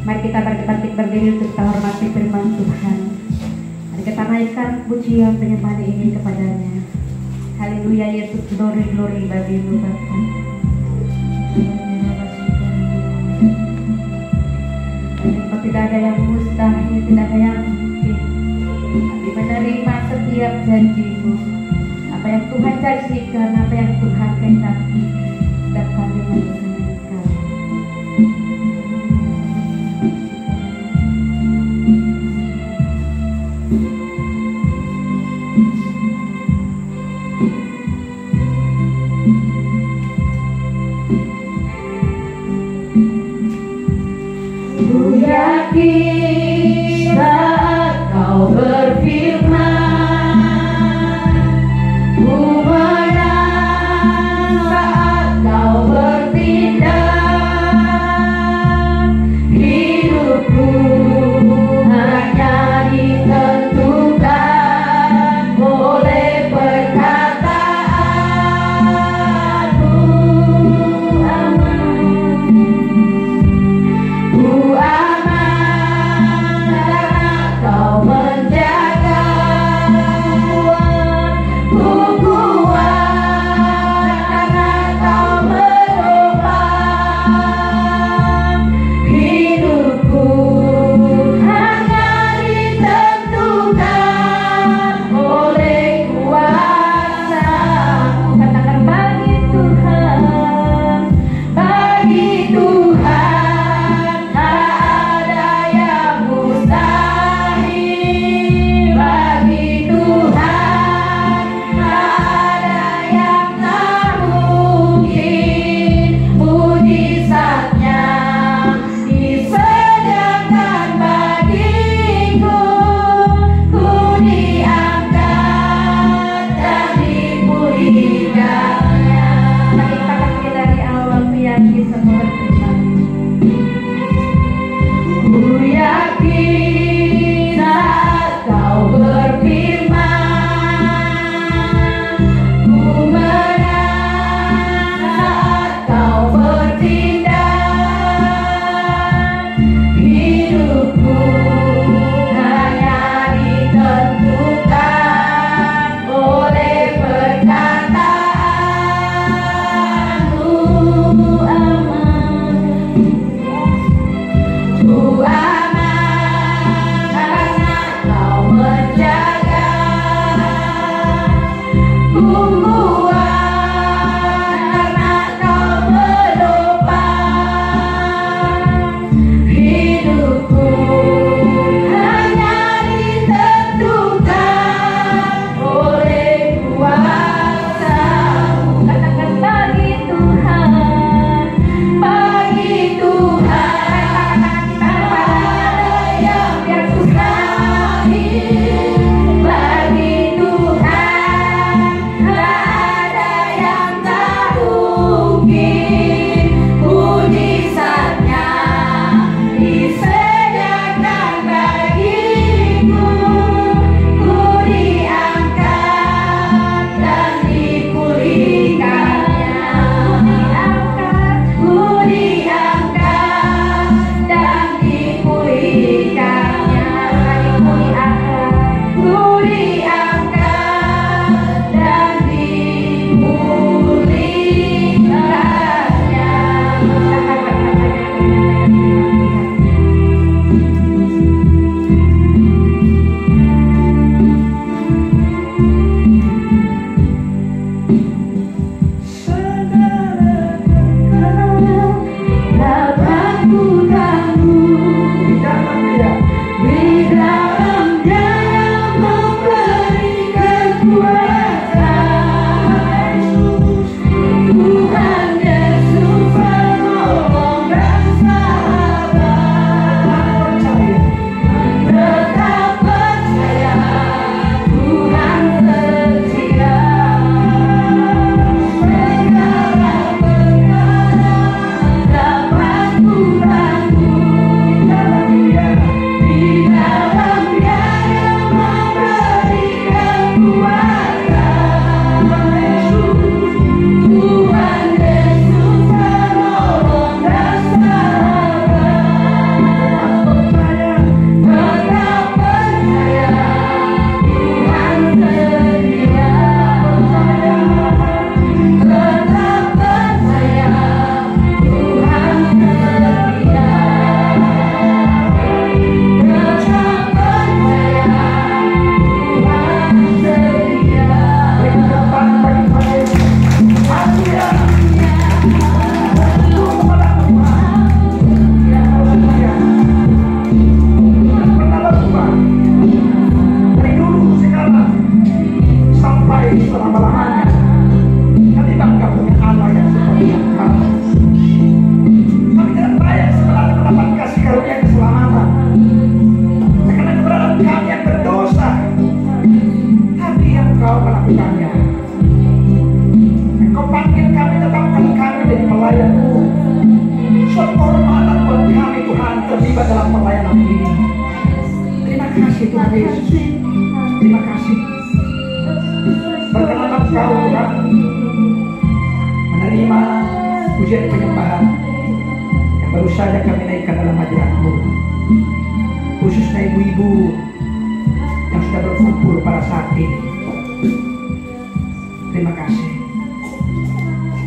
Mari kita bangkit berdiri untuk kita hormati firman Tuhan. Mari kita naikkan pujian penyembahan ini kepadanya. Haleluya, Yesus, glory glory bagi-Mu Bapa. Tidak ada yang mustahil, tidak ada yang mungkin. Tapi menerima setiap janji-Mu. Apa yang Tuhan janjikan, apa yang Tuhan kehendaki, dan kami menyenangkan. Ku yakin saat kau berfirman, ku menang saat kau bertindak. Hidupku hanya ditentukan oleh perkataanmu. Ku aman karena kau menjaga. Ku kuat karena kau menopang. Hidupku hanya ditentukan oleh kuasa-Mu. Katakan, bagi Tuhan, bagi Tuhan tak ada yang mustahil. Bagi Tuhan tak ada yang tak mungkin. Mujizatnya disediakan bagiku. Ku diangkat dan dipulihkannya. Mari kita kaki dari awal, ku yakin semua berfirman. Ku yakin saat kau berfirman, ku menang saat kau bertindak. Hidupku hanya ditentukan oleh perkataanmu. Ku aman karena kau menjaga. Ku kuat karena kau menopang. Hidupku hanya ditentukan oleh kuasa-Mu. Katakan, bagi Tuhan, bagi Tuhan tak ada yang mustahil. Bagi Tuhan tak Engkau melakukannya. Engkau panggil kami, tetapkan kami jadi pelayan-Mu. Suatu kehormatan buat kami Tuhan terlibat dalam pelayanan ini. Terima kasih Tuhan Yesus. Terima kasih. Berkenanlah Engkau Tuhan menerima pujian penyembahan yang baru saja kami naikkan dalam hadirat-Mu. Khususnya ibu-ibu yang sudah berkumpul pada saat ini. Terima kasih.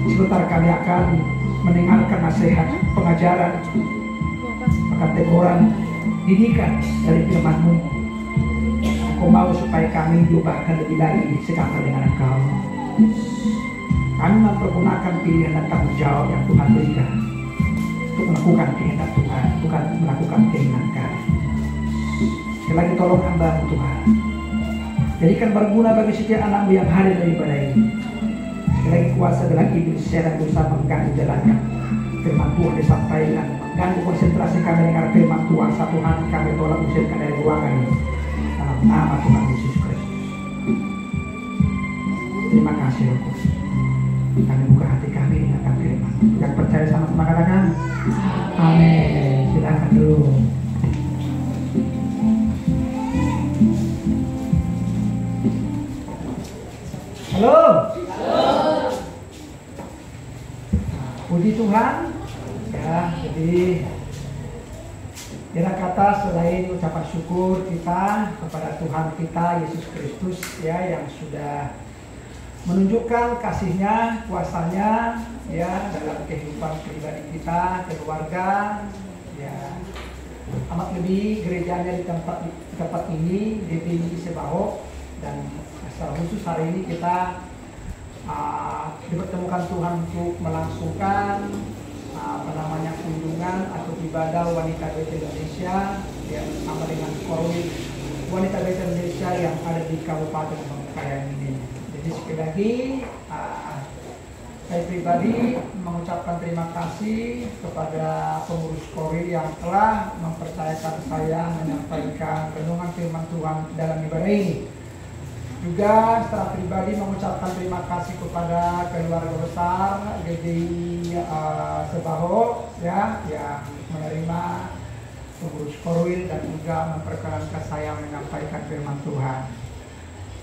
Sebentar kami akan mendengarkan nasihat, pengajaran, bahkan teguran, didikan dari firman-Mu. Engkau mau supaya kami diubahkan lebih lagi sekamar dengan Engkau. Kami mempergunakan pilihan dan tanggung jawab yang Tuhan berikan untuk melakukan kehendak Tuhan, bukan melakukan keinginan kami. Sekali lagi tolong hamba-Mu Tuhan, jadikan berguna bagi setiap anak-Mu yang hadir daripada ini. Sekali lagi kuasa dalam iblis setan berusaha mengganggu jalannya firman Tuhan disampaikan, mengganggu konsentrasi kami dengan firman Tuhan. Satu hati kami tolak usirkan dari ruangan ini dalam nama Tuhan Yesus Kristus. Terima kasih Roh Kudus. Kami buka hati kami dengan firman. Yang percaya sama-sama katakan amin. Silakan dulu. Halo. Puji Tuhan. Ya, jadi tidak kata selain ucapan syukur kita kepada Tuhan kita Yesus Kristus ya, yang sudah menunjukkan kasih-Nya, kuasa-Nya ya dalam kehidupan pribadi kita, keluarga ya. Amat lebih gerejanya di tempat ini di Sebaho, dan secara khusus hari ini kita dipertemukan Tuhan untuk melangsungkan kunjungan atau ibadah wanita gereja Indonesia yang sama dengan Korwil wanita gereja Indonesia yang ada di Kabupaten Bangkalan ini. Jadi sekali lagi saya pribadi mengucapkan terima kasih kepada pengurus Korwil yang telah mempercayakan saya menyampaikan renungan firman Tuhan dalam ibadah ini. Juga secara pribadi mengucapkan terima kasih kepada keluarga besar GDI Sebaho ya, yang menerima pengurus Korwil dan juga memperkenankan saya menyampaikan firman Tuhan.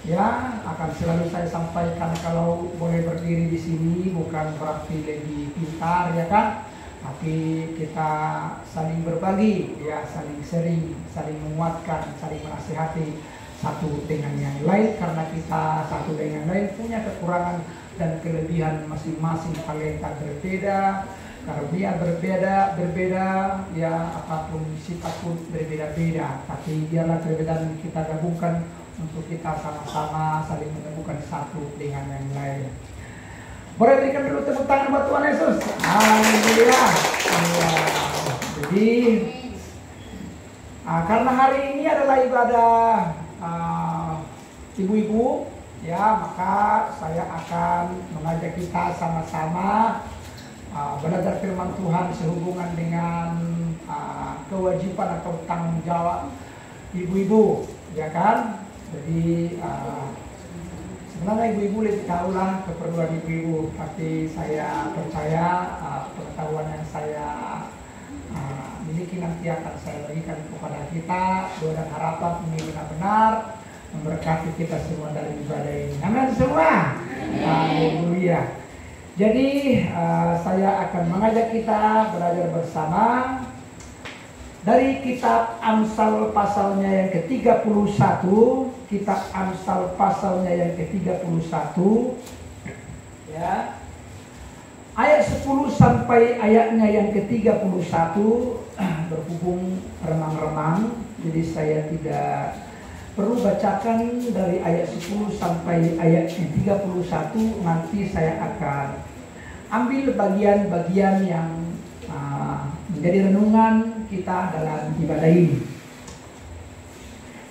Ya, akan selalu saya sampaikan kalau boleh berdiri di sini bukan berarti lebih pintar ya kan, tapi kita saling berbagi ya, saling sharing, saling menguatkan, saling menasihati satu dengan yang lain, karena kita satu dengan lain punya kekurangan dan kelebihan masing-masing, talenta berbeda, karunia berbeda ya, apapun sifat pun berbeda-beda, tapi biarlah perbedaan kita gabungkan untuk kita sama-sama saling menemukan satu dengan yang lain. Boleh berikan dulu tepuk tangan buat Tuhan Yesus. Haleluya. Jadi karena hari ini adalah ibadah ibu-ibu ya, maka saya akan mengajak kita sama-sama belajar firman Tuhan sehubungan dengan kewajiban atau tanggung jawab ibu-ibu ya kan. Jadi sebenarnya ibu-ibu lebih tahu lah keperluan ibu-ibu, tapi saya percaya pengetahuan yang saya miliki nanti akan saya berikan kepada kita. Doa dan harapan ini benar-benar memberkati kita semua dalam ibadah ini. Amin semua. Haleluya. Jadi saya akan mengajak kita belajar bersama dari kitab Amsal pasalnya yang ke-31. Kitab Amsal pasalnya yang ke-31 ya. Ayat 10 sampai ayatnya yang ke-31 berhubung remang-remang, jadi saya tidak perlu bacakan dari ayat 10 sampai ayat yang 31. Nanti saya akan ambil bagian-bagian yang menjadi renungan kita dalam ibadah ini.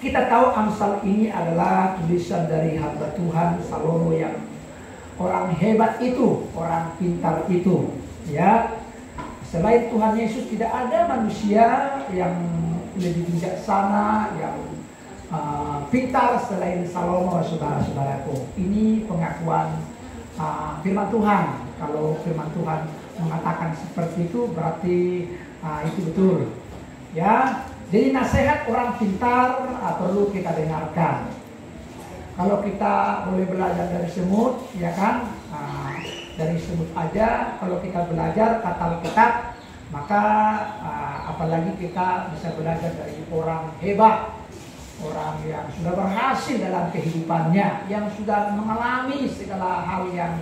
Kita tahu Amsal ini adalah tulisan dari hamba Tuhan Salomo yang orang hebat itu, orang pintar itu ya. Selain Tuhan Yesus tidak ada manusia yang lebih bijaksana, yang pintar selain Salomo, saudara-saudaraku. Ini pengakuan firman Tuhan. Kalau firman Tuhan mengatakan seperti itu, berarti itu betul. Ya, jadi nasihat orang pintar perlu kita dengarkan. Kalau kita boleh belajar dari semut, ya kan? Dari semut aja, kalau kita belajar kata Alkitab, maka apalagi kita bisa belajar dari orang hebat, orang yang sudah berhasil dalam kehidupannya, yang sudah mengalami segala hal yang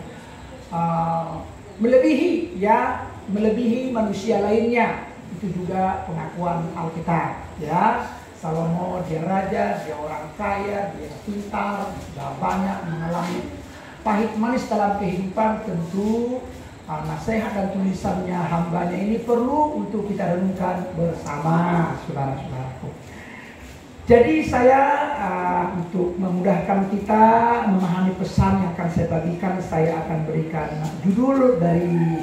melebihi manusia lainnya. Itu juga pengakuan Alkitab, ya. Salomo dia raja, dia orang kaya, dia pintar, sudah banyak mengalami pahit manis dalam kehidupan. Tentu nasihat dan tulisannya hambanya ini perlu untuk kita renungkan bersama, saudara-saudaraku. Jadi saya untuk memudahkan kita memahami pesan yang akan saya bagikan, saya akan berikan judul dari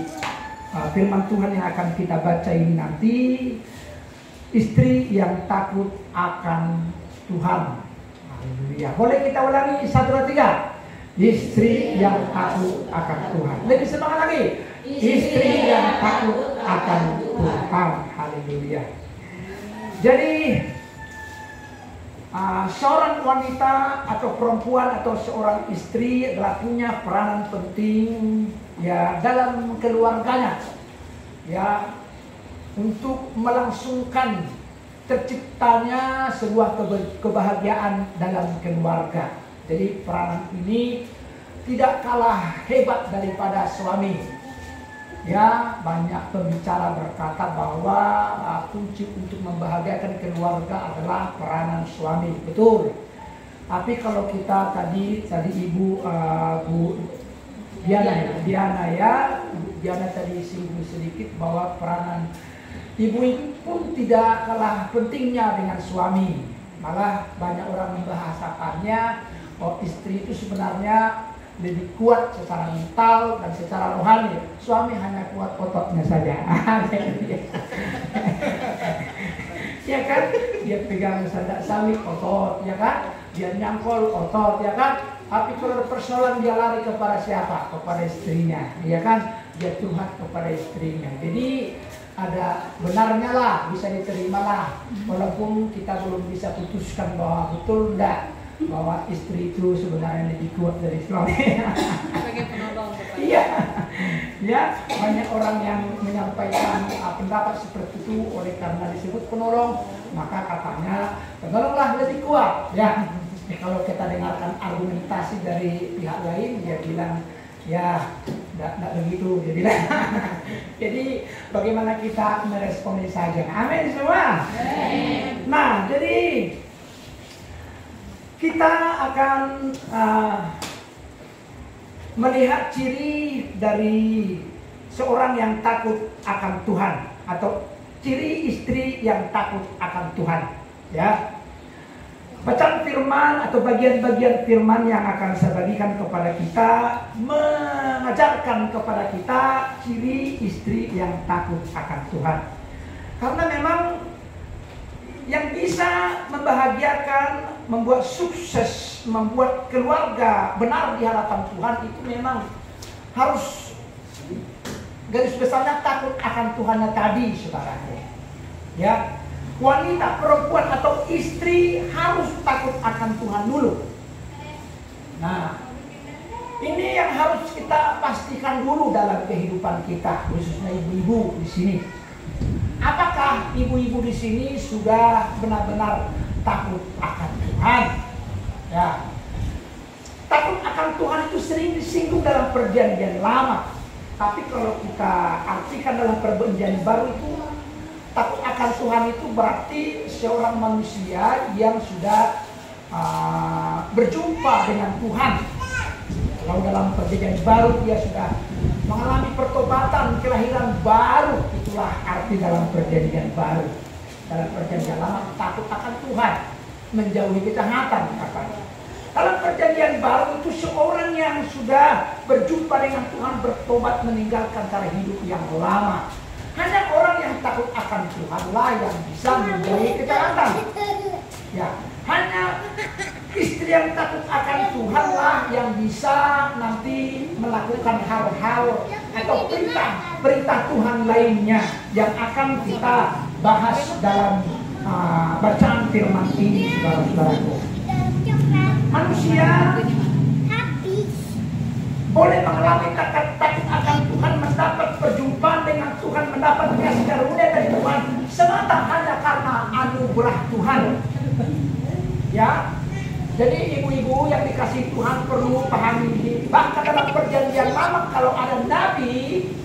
firman Tuhan yang akan kita baca ini nanti, istri yang takut akan Tuhan. Haleluya. Boleh kita ulangi 1, 2, 3. Istri yang takut akan Tuhan. Lebih semangat lagi. Istri yang takut akan Tuhan. Haleluya. Jadi seorang wanita atau perempuan atau seorang istri adalah punya peranan penting ya dalam keluarganya, ya, untuk melangsungkan terciptanya sebuah kebahagiaan dalam keluarga. Jadi peranan ini tidak kalah hebat daripada suami. Ya, banyak pembicara berkata bahwa kunci untuk membahagiakan keluarga adalah peranan suami. Betul. Tapi kalau kita tadi Ibu Bu Diana tadi singgung sedikit bahwa peranan ibu itu pun tidak kalah pentingnya dengan suami. Malah banyak orang membahasakannya, istri itu sebenarnya lebih kuat secara mental dan secara rohani. Suami hanya kuat ototnya saja. Ya kan? Dia pegang sadak sawit otot, ya kan? Dia nyangkol otot, ya kan? Tapi kalau persoalan dia lari kepada siapa? Kepada istrinya, ya kan? Dia curhat kepada istrinya. Jadi ada benarnya lah, bisa diterima lah. Walaupun kita belum bisa putuskan bahwa betul enggak bahwa istri itu sebenarnya lebih kuat dari suami. Sebagai penolong. Iya, ya, banyak orang yang menyampaikan pendapat seperti itu oleh karena disebut penolong, maka katanya penolonglah lebih kuat. Ya, kalau kita dengarkan argumentasi dari pihak lain, dia bilang ya tidak begitu. Dia bilang. Jadi bagaimana kita meresponi saja. Amin semua. Nah, jadi kita akan melihat ciri dari seorang yang takut akan Tuhan, atau ciri istri yang takut akan Tuhan. Ya, bacaan firman atau bagian-bagian firman yang akan saya bagikan kepada kita mengajarkan kepada kita ciri istri yang takut akan Tuhan. Karena memang yang bisa membahagiakan, membuat sukses, membuat keluarga benar di hadapan Tuhan itu memang harus garis besarnya takut akan Tuhannya tadi, saudara. Ya, wanita, perempuan atau istri harus takut akan Tuhan dulu. Nah, ini yang harus kita pastikan dulu dalam kehidupan kita, khususnya ibu-ibu di sini. Apakah ibu-ibu di sini sudah benar-benar takut akan Tuhan? Ya, takut akan Tuhan itu sering disinggung dalam perjanjian lama. Tapi kalau kita artikan dalam perjanjian baru itu, takut akan Tuhan itu berarti seorang manusia yang sudah berjumpa dengan Tuhan. Kalau dalam perjanjian baru dia sudah mengalami pertobatan, kelahiran baru, itulah arti dalam perjanjian baru. Dalam perjanjian lama takut akan Tuhan, menjauhi kejahatan katanya. Dalam perjanjian baru itu seorang yang sudah berjumpa dengan Tuhan, bertobat, meninggalkan cara hidup yang lama. Hanya orang yang takut akan Tuhan lah yang bisa menjauhi kejahatan. Ya, Hanya istri yang takut akan Tuhanlah yang bisa nanti melakukan hal-hal atau perintah Tuhan lainnya yang akan kita bahas dalam bacaan firman ini, saudara-saudaraku. Manusia boleh mengalami takut akan Tuhan, mendapat perjumpaan dengan Tuhan, mendapat kasih karunia dari Tuhan semata hanya karena anugerah Tuhan. Ya, jadi ibu-ibu yang dikasihi Tuhan perlu pahami ini. Bahkan dalam perjanjian lama kalau ada nabi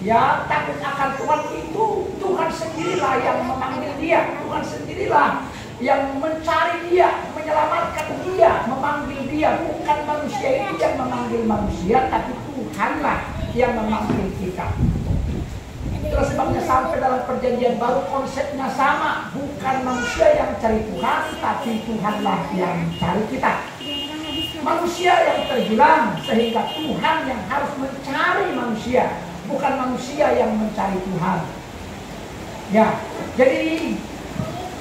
ya takut akan Tuhan, itu Tuhan sendirilah yang memanggil dia, Tuhan sendirilah yang mencari dia, menyelamatkan dia, memanggil dia. Bukan manusia itu yang memanggil manusia, tapi Tuhanlah yang memanggil kita. Itulah sebabnya sampai dalam perjanjian baru konsepnya sama. Bukan manusia yang cari Tuhan, tapi Tuhanlah yang cari kita. Manusia yang terhilang, sehingga Tuhan yang harus mencari manusia, bukan manusia yang mencari Tuhan. Ya, jadi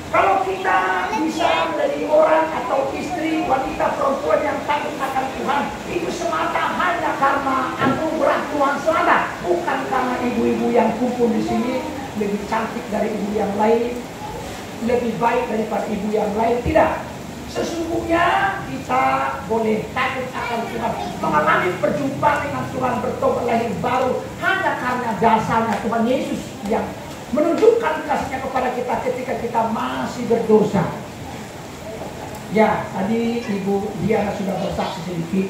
kalau kita bisa menjadi orang atau istri, wanita, perempuan yang takut akan Tuhan, itu semata hanya karena anugerah Tuhan semata, bukan karena ibu-ibu yang kumpul di sini lebih cantik dari ibu yang lain, lebih baik daripada ibu yang lain. Tidak. Sesungguhnya kita boleh takut akan Tuhan, mengalami perjumpaan dengan Tuhan, bertobat lahir baru hanya karena jasanya Tuhan Yesus yang menunjukkan kasihnya kepada kita ketika kita masih berdosa. Ya, tadi Ibu Diana sudah bersaksi sedikit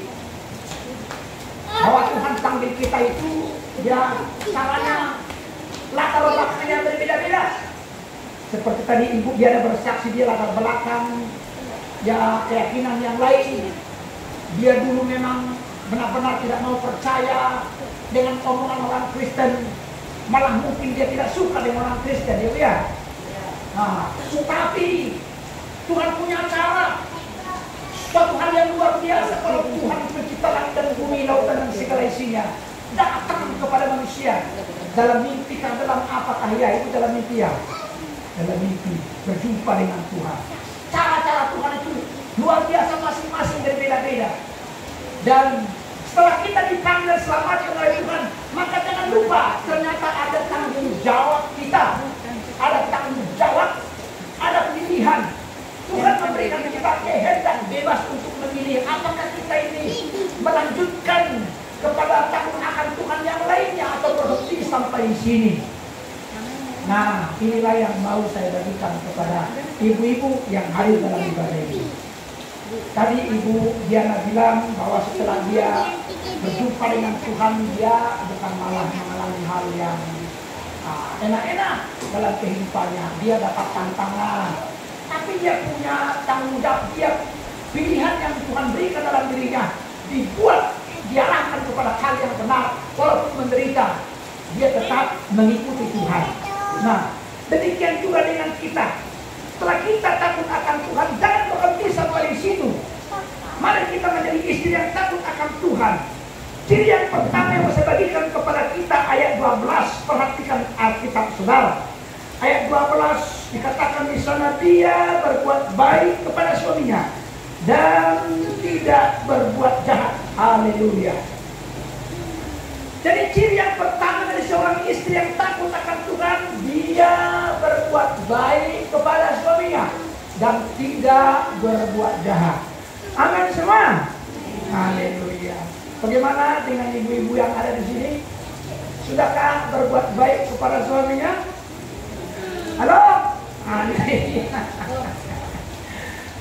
bahwa Tuhan panggil kita itu ya caranya, latar belakangnya berbeda-beda. Seperti tadi Ibu Diana bersaksi, dia latar belakang ya keyakinan yang lain. Dia dulu memang benar-benar tidak mau percaya dengan omongan orang Kristen. Malah mungkin dia tidak suka dengan orang Kristen, ya. Nah, tapi Tuhan punya cara, suatu hal yang luar biasa. Kalau Tuhan pencipta langit dan bumi, lautan dan segala isinya, datang kepada manusia dalam mimpi, dalam apakah ya? Itu dalam mimpi ya, dalam mimpi berjumpa dengan Tuhan. Cara-cara Tuhan itu luar biasa, masing-masing berbeda-beda. Dan setelah kita dipanggil selamatkan oleh Tuhan, maka jangan lupa ternyata ada tanggung jawab kita, ada tanggung jawab, ada pilihan. Tuhan memberikan kita kehendak bebas untuk memilih apakah kita ini melanjutkan kepada takut akan Tuhan yang lainnya atau berhenti sampai di sini. Nah, inilah yang mau saya bagikan kepada ibu-ibu yang hadir dalam ibadah ini. Tadi Ibu Diana bilang bahwa setelah dia berjumpa dengan Tuhan, dia bukan malah mengalami hal yang enak-enak dalam kehidupannya. Dia dapat tantangan, tapi dia punya tanggung jawab. Dia pilihan yang Tuhan berikan dalam dirinya dibuat, diarahkan kepada hal yang benar. Walaupun menderita, dia tetap mengikuti Tuhan. Nah, demikian juga dengan kita. Setelah kita takut akan Tuhan, jangan berhenti sampai di situ. Mari kita menjadi istri yang takut akan Tuhan. Ciri yang pertama yang saya bagikan kepada kita, ayat 12. Perhatikan Alkitab saudara. Ayat 12 dikatakan di sana, dia berbuat baik kepada suaminya dan tidak berbuat jahat. Haleluya. Jadi ciri yang pertama dari seorang istri yang takut akan Tuhan, dia berbuat baik kepada suaminya dan tidak berbuat jahat. Amin semua. Haleluya. Bagaimana dengan ibu-ibu yang ada di sini? Sudahkah berbuat baik kepada suaminya? Halo?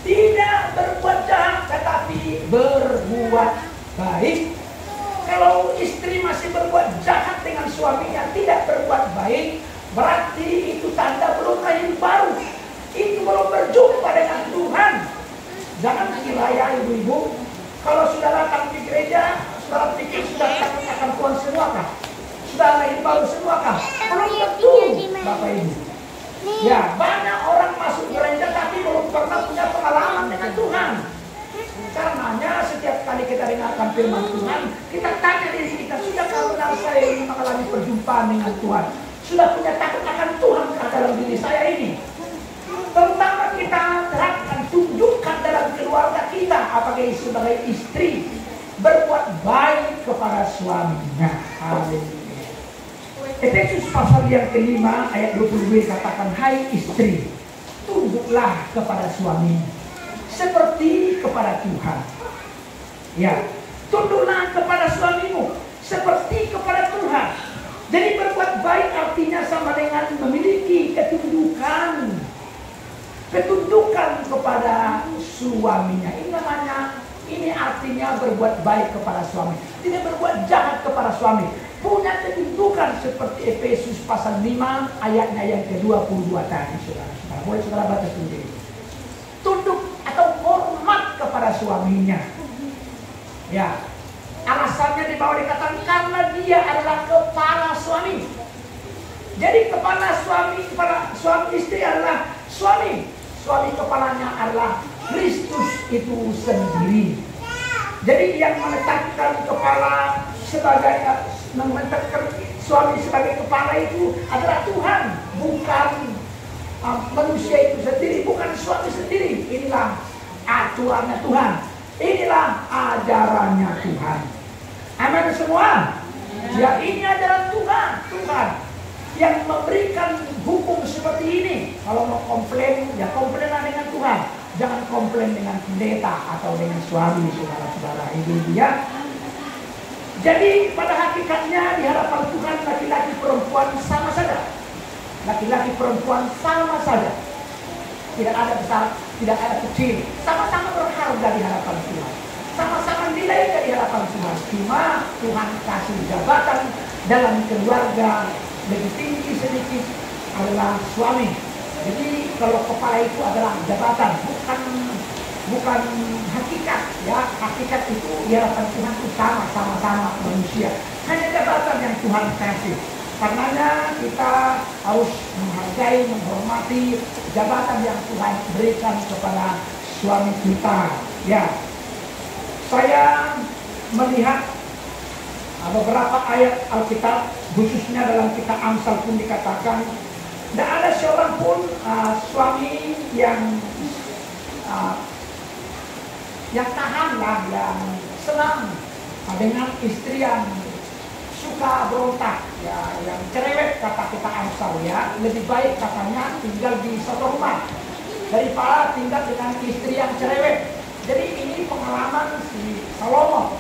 Tidak berbuat jahat, tetapi berbuat baik. Kalau istri masih berbuat jahat dengan suaminya, tidak berbuat baik, berarti itu tanda belum lahir baru. Itu belum berjumpa dengan Tuhan. Jangan kira ya ibu-ibu, kalau sudah datang di gereja, saudara pikir sudah takut akan Tuhan semuakah? Sudah lahir baru semuakah? Belum tentu, Bapak Ibu. Ya, banyak orang masuk gereja tapi belum pernah punya pengalaman dengan Tuhan. Karenanya setiap kali kita dengarkan firman Tuhan, kita tanya diri kita, sudahkah benar saya ini mengalami perjumpaan dengan Tuhan? Sudah punya takut akan Tuhan dalam diri saya ini? Terutama kita terapkan, tunjukkan keluarga kita sebagai istri berbuat baik kepada suaminya. Haleluya. Efesus pasal yang kelima ayat 22 katakan, hai istri, tunduklah kepada suami seperti kepada Tuhan. Ya, tunduklah kepada suamimu seperti kepada Tuhan. Jadi berbuat baik artinya sama dengan memiliki ketundukan kepada suaminya. Ini artinya berbuat baik kepada suami, tidak berbuat jahat kepada suami. Punya ketundukan seperti Efesus pasal 5 ayatnya yang ke-22 tadi, saudara. Boleh saudara baca sendiri. Tunduk atau hormat kepada suaminya. Ya, alasannya di bawah dikatakan karena dia adalah kepala suami. Jadi kepala suami istri adalah suami. Suami kepalanya adalah Kristus itu sendiri. Jadi yang menetapkan suami sebagai kepala itu adalah Tuhan, bukan manusia itu sendiri, bukan suami sendiri. Inilah aturannya Tuhan. Inilah ajarannya Tuhan. Amin semua. Ya, ini ajaran Tuhan yang memberikan hukum seperti ini. Kalau mau komplain, ya komplainlah dengan Tuhan. Jangan komplain dengan pendeta atau dengan suami, saudara-saudara. Ini dia. Jadi pada hakikatnya di hadapan Tuhan laki-laki perempuan sama saja. Laki-laki perempuan sama saja. Tidak ada besar, tidak ada kecil. Sama-sama berharga di hadapan Tuhan. Sama-sama nilai di hadapan Tuhan. Cuma Tuhan kasih jabatan dalam keluarga lebih tinggi sedikit adalah suami. Jadi kalau kepala itu adalah jabatan, bukan hakikat. Ya, hakikat itu di hadapan Tuhan itu sama-sama manusia. Hanya jabatan yang Tuhan kasih. Karenanya kita harus menghargai, menghormati jabatan yang Tuhan berikan kepada suami kita. Ya, saya melihat beberapa ayat Alkitab, khususnya dalam kitab Amsal pun dikatakan, tidak ada seorang pun suami yang tahanlah, yang senang dengan istri yang suka berontak, ya, yang cerewet, kata kita Amsal, ya. Lebih baik katanya tinggal di satu rumah daripada tinggal dengan istri yang cerewet. Jadi ini pengalaman si Salomo.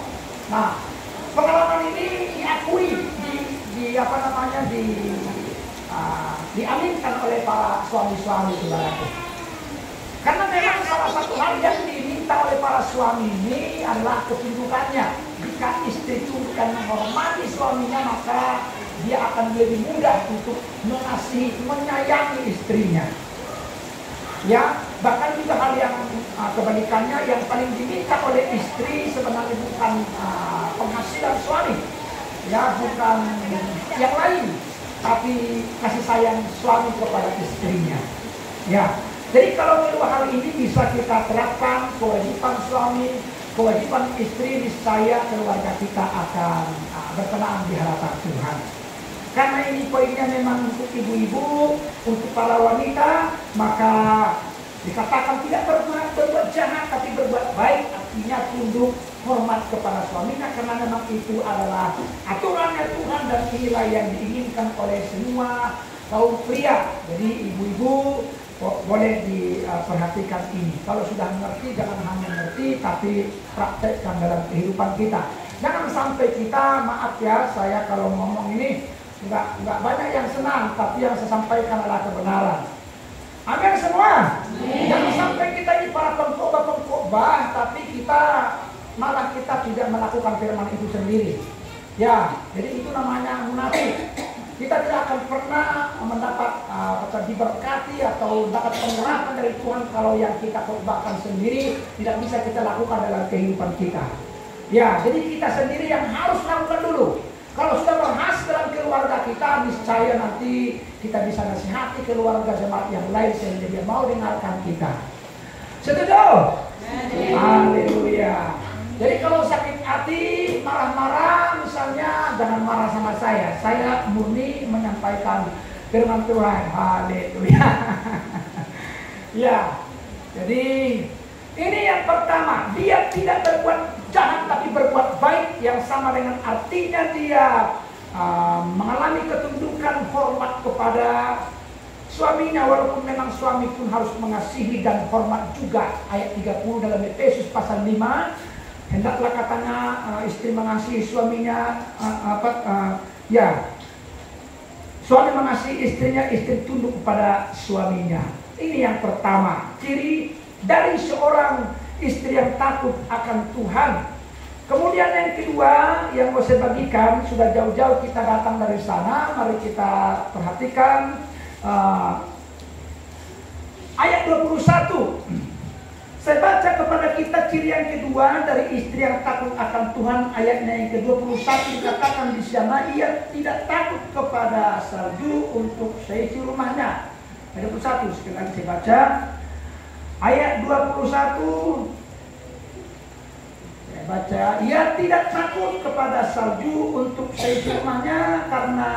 Nah, pengalaman ini diakui, diaminkan oleh para suami-suami, saudaraku. Karena memang salah satu hal yang diminta oleh para suami ini adalah ketundukannya. Jika istri tunduk dan menghormati suaminya, maka dia akan lebih mudah untuk mengasihi, menyayangi istrinya. Ya, bahkan juga hal yang kebalikannya, yang paling diminta oleh istri sebenarnya bukan penghasilan suami, ya, bukan yang lain, tapi kasih sayang suami kepada istrinya. Ya, jadi kalau kedua hal ini bisa kita terapkan, kewajiban suami, kewajiban istri, niscaya keluarga kita akan berkenan di hadapan Tuhan. Karena ini poinnya memang untuk ibu-ibu, untuk para wanita, maka dikatakan tidak berbuat jahat, tapi berbuat baik, artinya tunduk, hormat kepada suaminya, karena memang itu adalah aturannya Tuhan dan inilah yang diinginkan oleh semua kaum pria. Jadi ibu-ibu boleh diperhatikan ini. Kalau sudah mengerti, jangan hanya mengerti, tapi praktekkan dalam kehidupan kita. Jangan sampai kita, maaf ya, saya kalau ngomong ini Enggak banyak yang senang, tapi yang saya sampaikan adalah kebenaran. Amin semua. Jangan sampai kita ini para pengkhotbah, tapi malah kita tidak melakukan firman itu sendiri. Ya, jadi itu namanya munafik. Kita tidak akan pernah mendapat diberkati atau dapat pengharapan dari Tuhan kalau yang kita khotbahkan sendiri tidak bisa kita lakukan dalam kehidupan kita. Ya, jadi kita sendiri yang harus lakukan dulu. Kalau sudah berhasil dalam keluarga kita, niscaya nanti kita bisa nasihati keluarga jemaat yang lain sehingga dia mau dengarkan kita. Setuju? Haleluya. Jadi kalau sakit hati, marah-marah misalnya, jangan marah sama saya. Saya murni menyampaikan firman Tuhan. Haleluya. Ya. Jadi Ini yang pertama, dia tidak berbuat jahat tapi berbuat baik, yang sama dengan artinya dia mengalami ketundukan hormat kepada suaminya, walaupun memang suami pun harus mengasihi dan hormat juga. Ayat 30 dalam Efesus pasal 5, hendaklah katanya istri mengasihi suaminya, suami mengasihi istrinya, istri tunduk kepada suaminya. Ini yang pertama, ciri dari seorang istri yang takut akan Tuhan. Kemudian yang kedua yang mau saya bagikan, sudah jauh-jauh kita datang dari sana, mari kita perhatikan ayat 21. Saya baca kepada kita ciri yang kedua dari istri yang takut akan Tuhan. Ayatnya yang ke-21 dikatakan di sana, ia tidak takut kepada salju untuk seisi rumahnya. Ayat 21, sekali lagi saya baca. Ayat 21, saya baca, ia tidak takut kepada salju untuk seisi rumahnya karena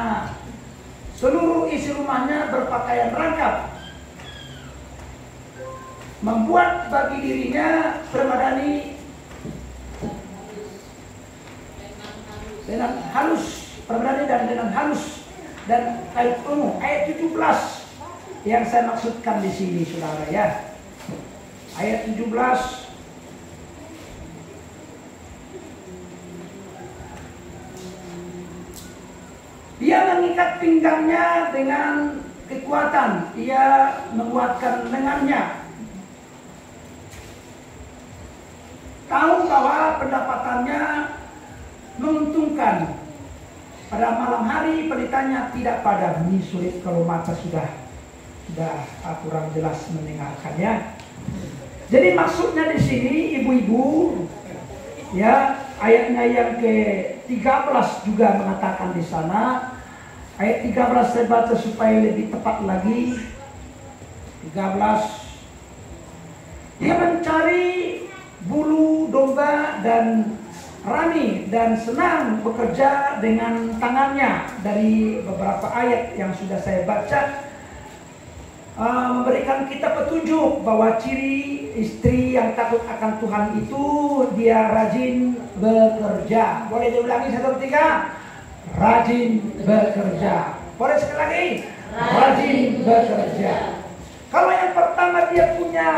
seluruh isi rumahnya berpakaian rangkap, membuat bagi dirinya permadani dengan halus, permadani dan dengan halus dan kayu ungu. Ayat 17 yang saya maksudkan di sini, saudara ya. Ayat 17. Dia mengikat pinggangnya dengan kekuatan, ia menguatkan lengannya. Tahu bahwa pendapatannya menguntungkan. Pada malam hari pelitanya tidak padam. Ini sulit kalau mata sudah kurang jelas mendengarkannya. Jadi maksudnya di sini ibu-ibu, ya, ayatnya yang ke-13 juga mengatakan di sana. Ayat 13 saya baca supaya lebih tepat lagi. 13. Dia mencari bulu domba dan rami dan senang bekerja dengan tangannya. Dari beberapa ayat yang sudah saya baca memberikan kita petunjuk bahwa ciri istri yang takut akan Tuhan itu dia rajin bekerja. Boleh diulangi 1, 2, 3? Rajin bekerja. Boleh sekali lagi? Rajin bekerja. Kalau yang pertama dia punya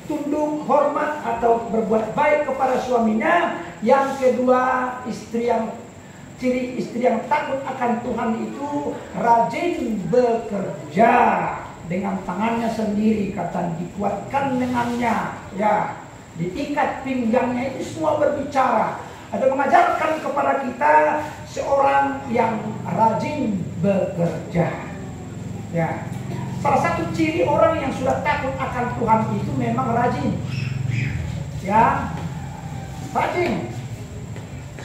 tunduk, hormat atau berbuat baik kepada suaminya. Yang kedua, ciri istri yang takut akan Tuhan itu rajin bekerja. Dengan tangannya sendiri, kata dikuatkan lengannya, ya, diikat pinggangnya, itu semua berbicara. Ada mengajarkan kepada kita seorang yang rajin bekerja. Ya, salah satu ciri orang yang sudah takut akan Tuhan itu memang rajin. Ya, rajin.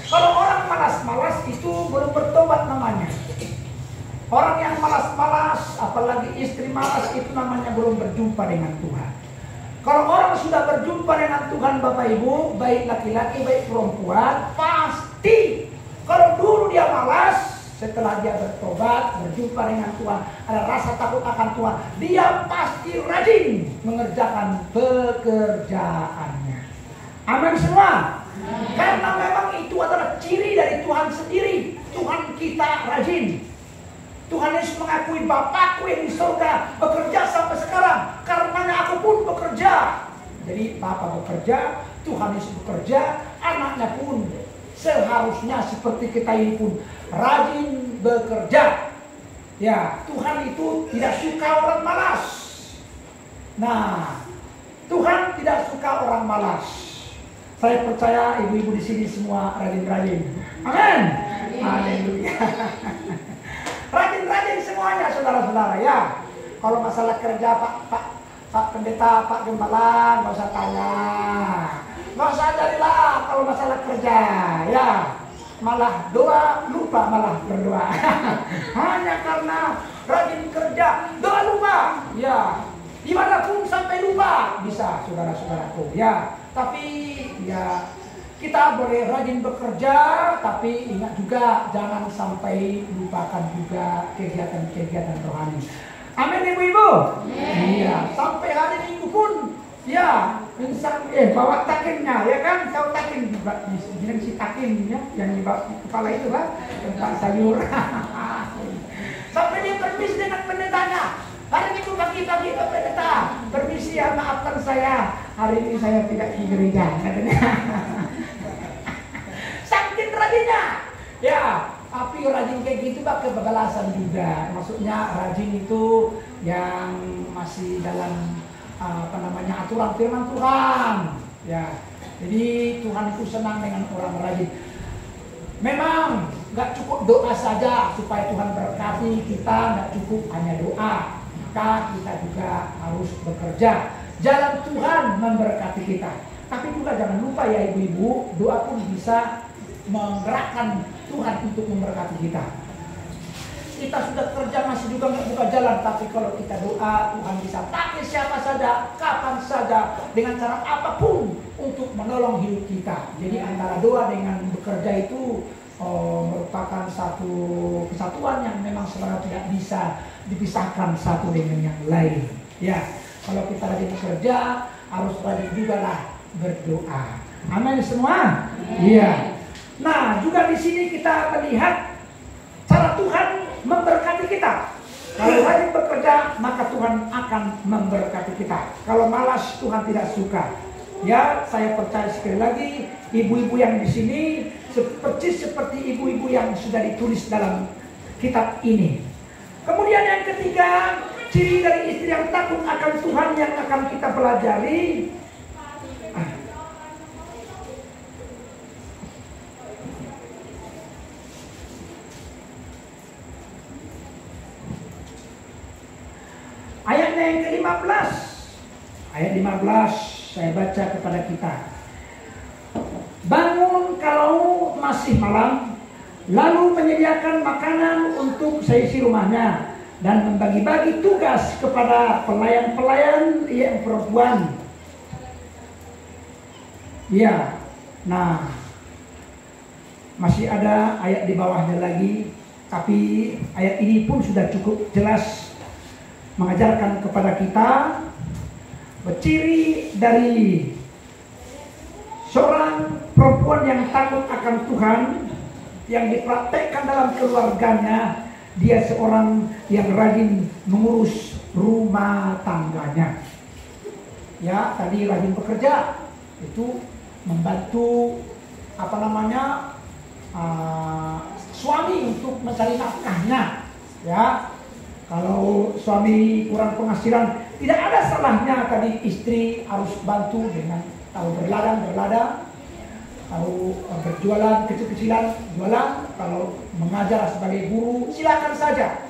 Kalau orang malas-malas itu belum bertobat namanya. Orang yang malas-malas, apalagi istri malas, itu namanya belum berjumpa dengan Tuhan. Kalau orang sudah berjumpa dengan Tuhan, Bapak Ibu, baik laki-laki, baik perempuan, pasti kalau dulu dia malas, setelah dia bertobat, berjumpa dengan Tuhan, ada rasa takut akan Tuhan, dia pasti rajin mengerjakan pekerjaannya. Amin semua. Karena memang itu adalah ciri dari Tuhan sendiri. Tuhan kita rajin. Tuhan Yesus mengakui, Bapakku yang di surga bekerja sampai sekarang, karenanya aku pun bekerja. Jadi Bapa bekerja, Tuhan Yesus bekerja, anaknya pun seharusnya seperti kita ini pun rajin bekerja. Ya, Tuhan itu tidak suka orang malas. Nah, Tuhan tidak suka orang malas. Saya percaya ibu-ibu di sini semua rajin-rajin. Amin. Haleluya. Rajin-rajin semuanya, saudara-saudara ya. Kalau masalah kerja Pak Pendeta, Pak Gembala, nggak usah tanya, nggak usah jadilah kalau masalah kerja ya. Malah doa lupa, malah berdoa. Hanya karena rajin kerja, doa lupa. Ya, dimanapun sampai lupa bisa, saudara-saudaraku ya. Tapi ya, kita boleh rajin bekerja, tapi ingat juga jangan sampai lupakan juga kegiatan-kegiatan rohani. Amin ibu-ibu. Iya, sampai hari Minggu pun Ya, insang bawa takinnya, ya kan? Tahu takin, bilang si takin ya, yang di kepala itu kan, tempat sayur. Sampai dia permisi dengan pendetanya. Hari itu pagi-pagi ke pendeta, permisi ya, maafkan saya, hari ini saya tidak di gereja, katanya. Saking rajinnya, ya. Tapi rajin kayak gitu bak kebabalasan juga. Maksudnya rajin itu yang masih dalam aturan firman Tuhan. Ya, jadi Tuhan itu senang dengan orang rajin. Memang nggak cukup doa saja supaya Tuhan berkati kita, nggak cukup hanya doa. Maka kita juga harus bekerja. Jalan Tuhan memberkati kita. Tapi juga jangan lupa ya ibu-ibu, doa pun bisa menggerakkan Tuhan untuk memberkati kita. Kita sudah kerja masih juga nggak buka jalan, tapi kalau kita doa, Tuhan bisa pakai siapa saja, kapan saja, dengan cara apapun untuk menolong hidup kita. Jadi antara doa dengan bekerja itu merupakan satu kesatuan yang memang sebenarnya tidak bisa dipisahkan satu dengan yang lain. Ya, kalau kita rajin bekerja, harus rajin juga lah berdoa. Amin semua. Iya. Nah, juga di sini kita melihat cara Tuhan memberkati kita. Kalau rajin bekerja, maka Tuhan akan memberkati kita. Kalau malas, Tuhan tidak suka. Ya, saya percaya sekali lagi, ibu-ibu yang di sini seperti ibu-ibu yang sudah ditulis dalam kitab ini. Kemudian yang ketiga, ciri dari istri yang takut akan Tuhan yang akan kita pelajari. Ayatnya yang ke-15. Ayat 15 saya baca kepada kita. Bangun kalau masih malam, lalu menyediakan makanan untuk seisi rumahnya dan membagi-bagi tugas kepada pelayan-pelayan yang perempuan. Ya, nah masih ada ayat di bawahnya lagi, tapi ayat ini pun sudah cukup jelas mengajarkan kepada kita ciri dari seorang perempuan yang takut akan Tuhan, yang dipraktekkan dalam keluarganya. Dia seorang yang rajin mengurus rumah tangganya. Ya, tadi rajin bekerja itu membantu suami untuk mencari nafkahnya. Ya, kalau suami kurang penghasilan, tidak ada salahnya tadi istri harus bantu dengan tahu berladang, tahu berjualan kecil-kecilan, jualan, kalau mengajar sebagai guru, silakan saja.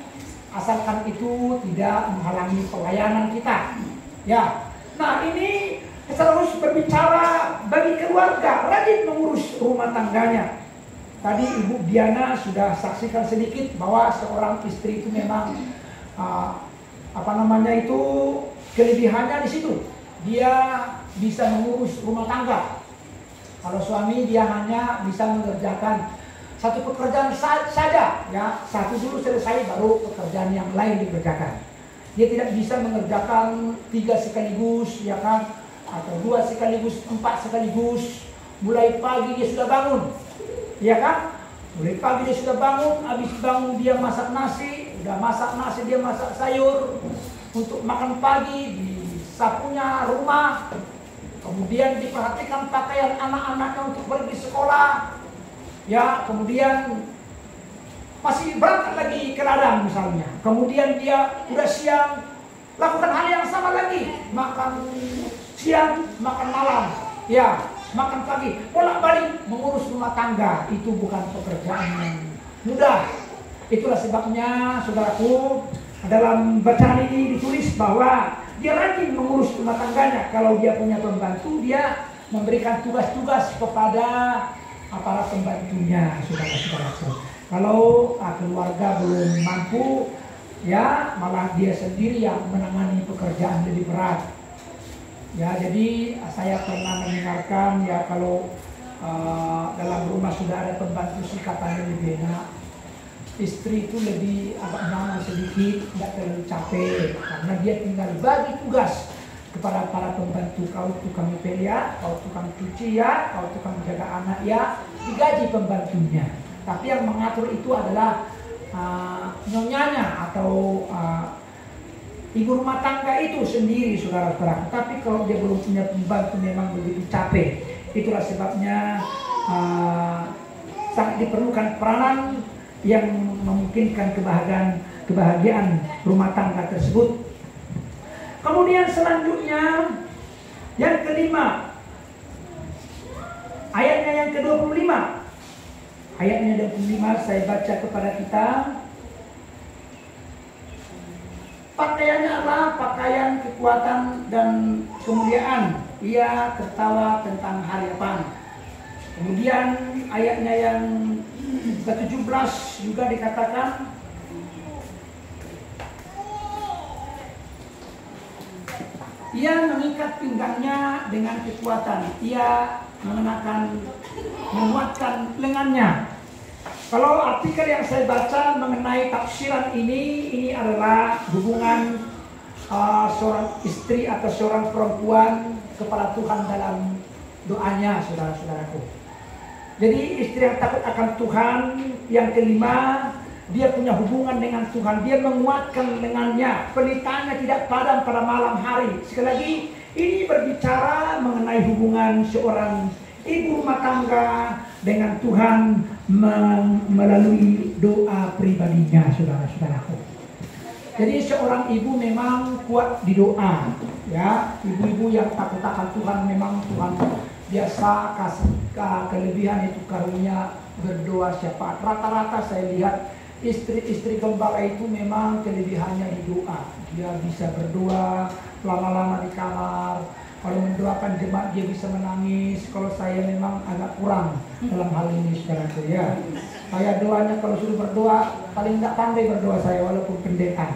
Asalkan itu tidak menghalangi pelayanan kita. Ya. Nah, ini kita harus berbicara bagi keluarga, rajin mengurus rumah tangganya. Tadi Ibu Diana sudah saksikan sedikit bahwa seorang istri itu memang kelebihannya di situ. Dia bisa mengurus rumah tangga. Kalau suami dia hanya bisa mengerjakan satu pekerjaan saja, ya, satu dulu selesai baru pekerjaan yang lain dikerjakan. Dia tidak bisa mengerjakan 3 sekaligus, ya kan, atau 2 sekaligus, 4 sekaligus. Mulai pagi dia sudah bangun, ya kan? Mulai pagi dia sudah bangun, habis bangun dia masak nasi, udah masak nasi dia masak sayur untuk makan pagi, disapunya rumah, kemudian diperhatikan pakaian anak-anaknya untuk pergi sekolah, ya, kemudian masih berangkat lagi ke ladang misalnya, kemudian dia udah siang lakukan hal yang sama lagi, makan siang, makan malam, ya, makan pagi, bolak-balik mengurus rumah tangga. Itu bukan pekerjaan yang mudah. Itulah sebabnya, saudaraku, dalam bacaan ini ditulis bahwa dia rajin mengurus rumah tangganya. Kalau dia punya pembantu, dia memberikan tugas-tugas kepada para pembantunya, saudara-saudaraku. Kalau keluarga belum mampu, ya malah dia sendiri yang menangani pekerjaan lebih berat. Ya, jadi saya pernah mendengarkan, ya, kalau dalam rumah sudah ada pembantu sih katanya lebih enak. Istri itu lebih agak nyaman sedikit, tidak terlalu capek, karena dia tinggal bagi tugas kepada para pembantu, kau tukang ngepel ya, kau tukang cuci ya, kau tukang jaga anak ya, digaji pembantunya. Tapi yang mengatur itu adalah nyonyanya atau ibu rumah tangga itu sendiri, saudara-saudara. Tapi kalau dia belum punya pembantu memang begitu capek. Itulah sebabnya sangat diperlukan peranan yang memungkinkan kebahagiaan rumah tangga tersebut. Kemudian selanjutnya yang kelima, ayatnya yang ke-25. Ayatnya 25 saya baca kepada kita. Pakaiannya adalah pakaian kekuatan dan kemuliaan. Ia tertawa tentang harapan. Kemudian ayatnya yang ke-17 juga dikatakan, ia mengikat pinggangnya dengan kekuatan. Ia menguatkan lengannya. Kalau artikel yang saya baca mengenai tafsiran ini adalah hubungan seorang istri atau seorang perempuan kepada Tuhan dalam doanya, saudara-saudaraku. Jadi istri yang takut akan Tuhan, yang kelima, dia punya hubungan dengan Tuhan. Dia menguatkan lengannya, pelitanya tidak padam pada malam hari. Sekali lagi, ini berbicara mengenai hubungan seorang ibu rumah tangga dengan Tuhan melalui doa pribadinya, saudara-saudaraku. Jadi seorang ibu memang kuat di doa, ya. Ibu-ibu yang takut akan Tuhan memang Tuhan biasa kasih kelebihan itu karunia berdoa syafaat. Rata-rata saya lihat istri-istri gembala itu memang kelebihannya di doa. Dia bisa berdoa lama-lama di kamar. Kalau mendoakan jemaat dia bisa menangis. Kalau saya memang agak kurang dalam hal ini, saudaraku ya. Saya doanya kalau suruh berdoa paling tidak pandai berdoa saya walaupun pendeta.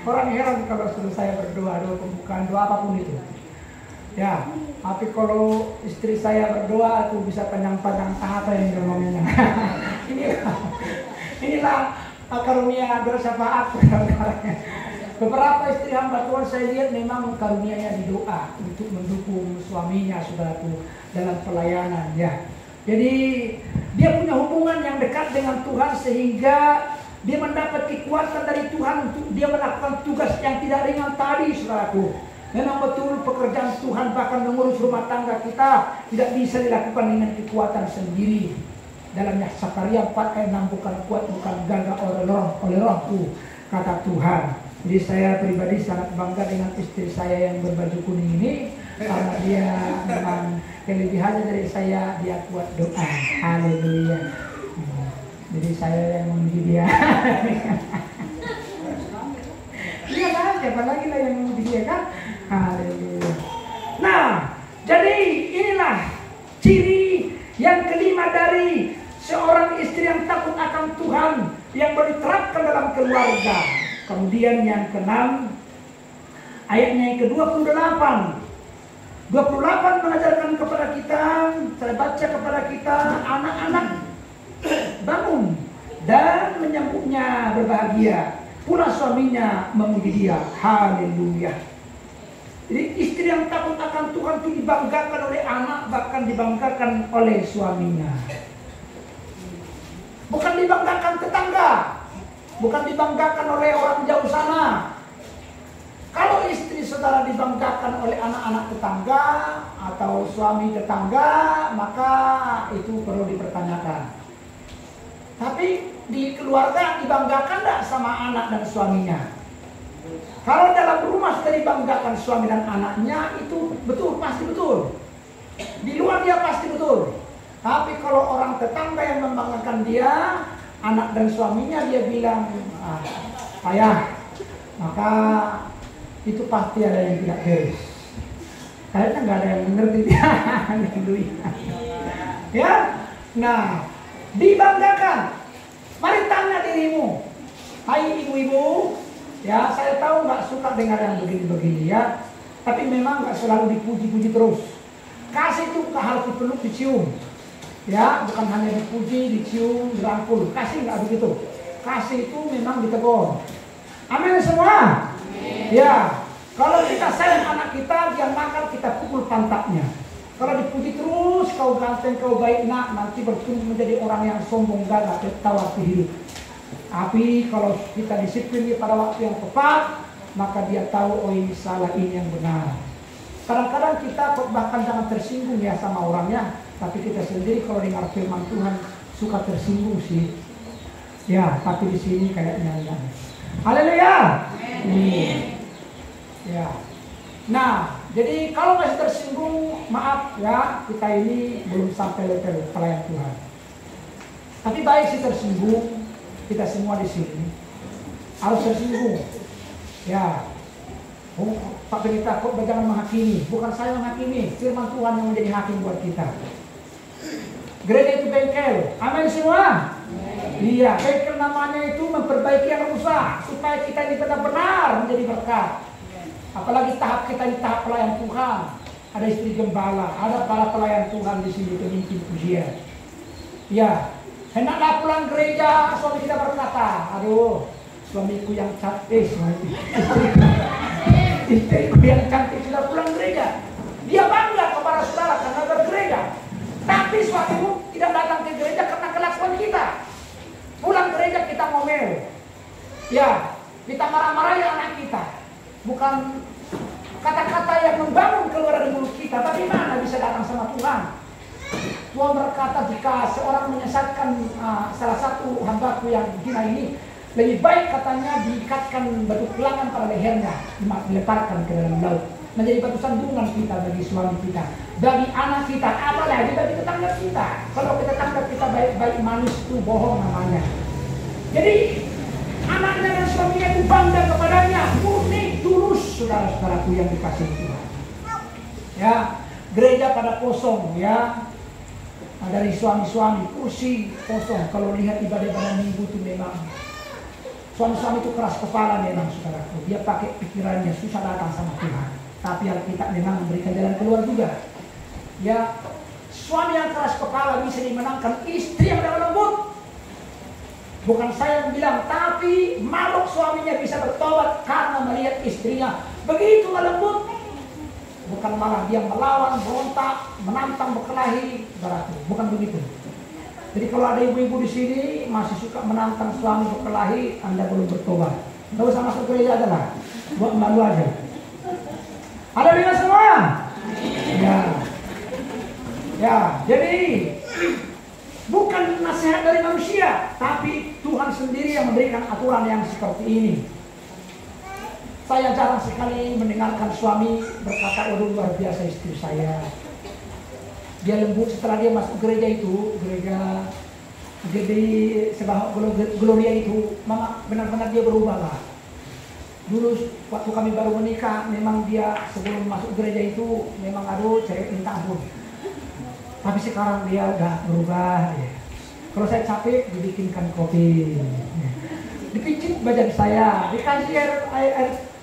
Orang heran kalau suruh saya berdoa, doa pembukaan, doa apapun itu. Ya, tapi kalau istri saya berdoa aku bisa panjang-panjang apa yang ngomongnya. Inilah karunia doa syafaat. Beberapa istri hamba Tuhan saya lihat memang karunianya di doa untuk mendukung suaminya, saudaraku, dalam pelayanan ya. Jadi dia punya hubungan yang dekat dengan Tuhan sehingga dia mendapat kekuatan dari Tuhan untuk dia melakukan tugas yang tidak ringan tadi, saudaraku. Memang betul pekerjaan Tuhan bahkan mengurus rumah tangga kita tidak bisa dilakukan dengan kekuatan sendiri. Dalamnya Sakaria 4 ayat 6, bukan kuat, bukan gagah oleh rohku, kata Tuhan. Jadi saya pribadi sangat bangga dengan istri saya yang berbaju kuning ini, karena dia memang kelebihannya dari saya, dia kuat doa. Haleluya. Jadi saya yang memuji dia. Iya kan? Siapa lagi lah yang memuji dia kan? Haleluya. Nah, jadi inilah ciri yang kelima dari seorang istri yang takut akan Tuhan yang diterapkan dalam keluarga. Kemudian yang keenam, ayatnya yang ke-28. 28 mengajarkan kepada kita, saya baca kepada kita, anak-anak bangun dan menyambutnya berbahagia. Pula suaminya memuji dia. Haleluya. Jadi istri yang takut akan Tuhan itu dibanggakan oleh anak, bahkan dibanggakan oleh suaminya. Bukan dibanggakan tetangga, bukan dibanggakan oleh orang jauh sana. Kalau istri saudara dibanggakan oleh anak-anak tetangga atau suami tetangga, maka itu perlu dipertanyakan. Tapi di keluarga dibanggakan tidak sama anak dan suaminya? Kalau dalam rumah sudah dibanggakan suami dan anaknya, itu betul, pasti betul. Di luar dia pasti betul. Tapi kalau orang tetangga yang membanggakan dia, anak dan suaminya, dia bilang, payah, maka itu pasti ada yang tidak beres. Kayaknya nggak ada yang mengerti dia. Ya, nah, dibanggakan. Mari tanya dirimu, hai ibu-ibu, ya saya tahu nggak suka dengar yang begini-begini ya, tapi memang nggak selalu dipuji-puji terus. Kasih itu harus dipeluk, dicium. Ya, bukan hanya dipuji, dicium, dirangkul. Kasih nggak begitu. Kasih itu memang ditegur. Amin semua. Ya, Kalau kita sayang anak kita, dia nakal, kita pukul pantatnya. Kalau dipuji terus, kau ganteng, kau baik nak, nanti bertumbuh menjadi orang yang sombong, gagah, tertawa hidup. Tapi kalau kita disiplin pada waktu yang tepat, maka dia tahu, oh ini salah, ini yang benar. Kadang-kadang kita bahkan jangan tersinggung ya sama orangnya, tapi kita sendiri kalau dengar firman Tuhan suka tersinggung sih. Ya, tapi di sini kayaknya enggak. Haleluya. Ya. Nah, jadi kalau masih tersinggung, maaf ya, kita ini belum sampai level pelayan Tuhan. Tapi baik sih tersinggung, kita semua di sini harus tersinggung. Ya, oh, Pak Pendeta kok jangan menghakimi. Bukan saya menghakimi, firman Tuhan yang menjadi hakim buat kita. Gereja itu bengkel, amin semua. Iya, bengkel namanya itu memperbaiki yang rusak supaya kita ini benar-benar menjadi berkat. Apalagi tahap kita di tahap pelayan Tuhan. Ada istri gembala, ada para pelayan Tuhan di sini pemimpin pujian. Ya, hendaklah pulang gereja, suami kita berkata, aduh, suamiku yang cantik, istriku yang cantik sudah pulang gereja. Dia bangga kepada saudara karena bergereja. Tapi suamimu tidak datang ke gereja karena kelakuan kita. Pulang gereja kita ngomel. Ya, kita marah-marahi anak kita. Bukan kata-kata yang membangun keluar dari mulut kita, tapi mana bisa datang sama Tuhan. Tuhan berkata, jika seorang menyesatkan salah satu hambaku yang hina ini, lebih baik katanya diikatkan batu pelangan pada lehernya, dileparkan ke dalam laut, menjadi batu sandungan kita bagi suami kita, bagi anak kita, apalagi bagi tetangga kita. Kalau tetangga kita baik-baik manis itu bohong namanya. Jadi anaknya dan suaminya itu bangga kepadanya, murni, tulus, saudara-saudaraku yang dikasihi Tuhan. Ya, gereja pada kosong ya. Dari suami-suami, kursi kosong. Kalau lihat ibadah-ibadah minggu itu memang suami-suami itu keras kepala memang, saudaraku. Dia pakai pikirannya, susah datang sama Tuhan. Tapi Alkitab memang memberikan jalan keluar juga. Ya, suami yang keras kepala bisa dimenangkan istri yang lemah lembut. Bukan saya yang bilang, tapi makhluk suaminya bisa bertobat karena melihat istrinya begitu lembut. Bukan malah dia melawan, berontak, menantang, berkelahi, saudaraku. Bukan begitu. Jadi kalau ada ibu-ibu di sini masih suka menantang suami berkelahi, Anda belum bertobat. Nggak usah masuk gereja aja lah, buat malu aja. Ada dengar semua? Ya, jadi bukan nasihat dari manusia, tapi Tuhan sendiri yang memberikan aturan yang seperti ini. Saya jarang sekali mendengarkan suami berkata, waduh luar biasa istri saya. Dia lembut setelah dia masuk gereja itu, gereja Gede Sebahok Gloria itu, mama benar-benar dia berubah lah. Dulu waktu kami baru menikah, memang dia sebelum masuk gereja itu memang aduh cewek minta ampun. Tapi sekarang dia udah berubah. Ya. Kalau saya capek, dibikinkan kopi, dipicit badan saya, dikasih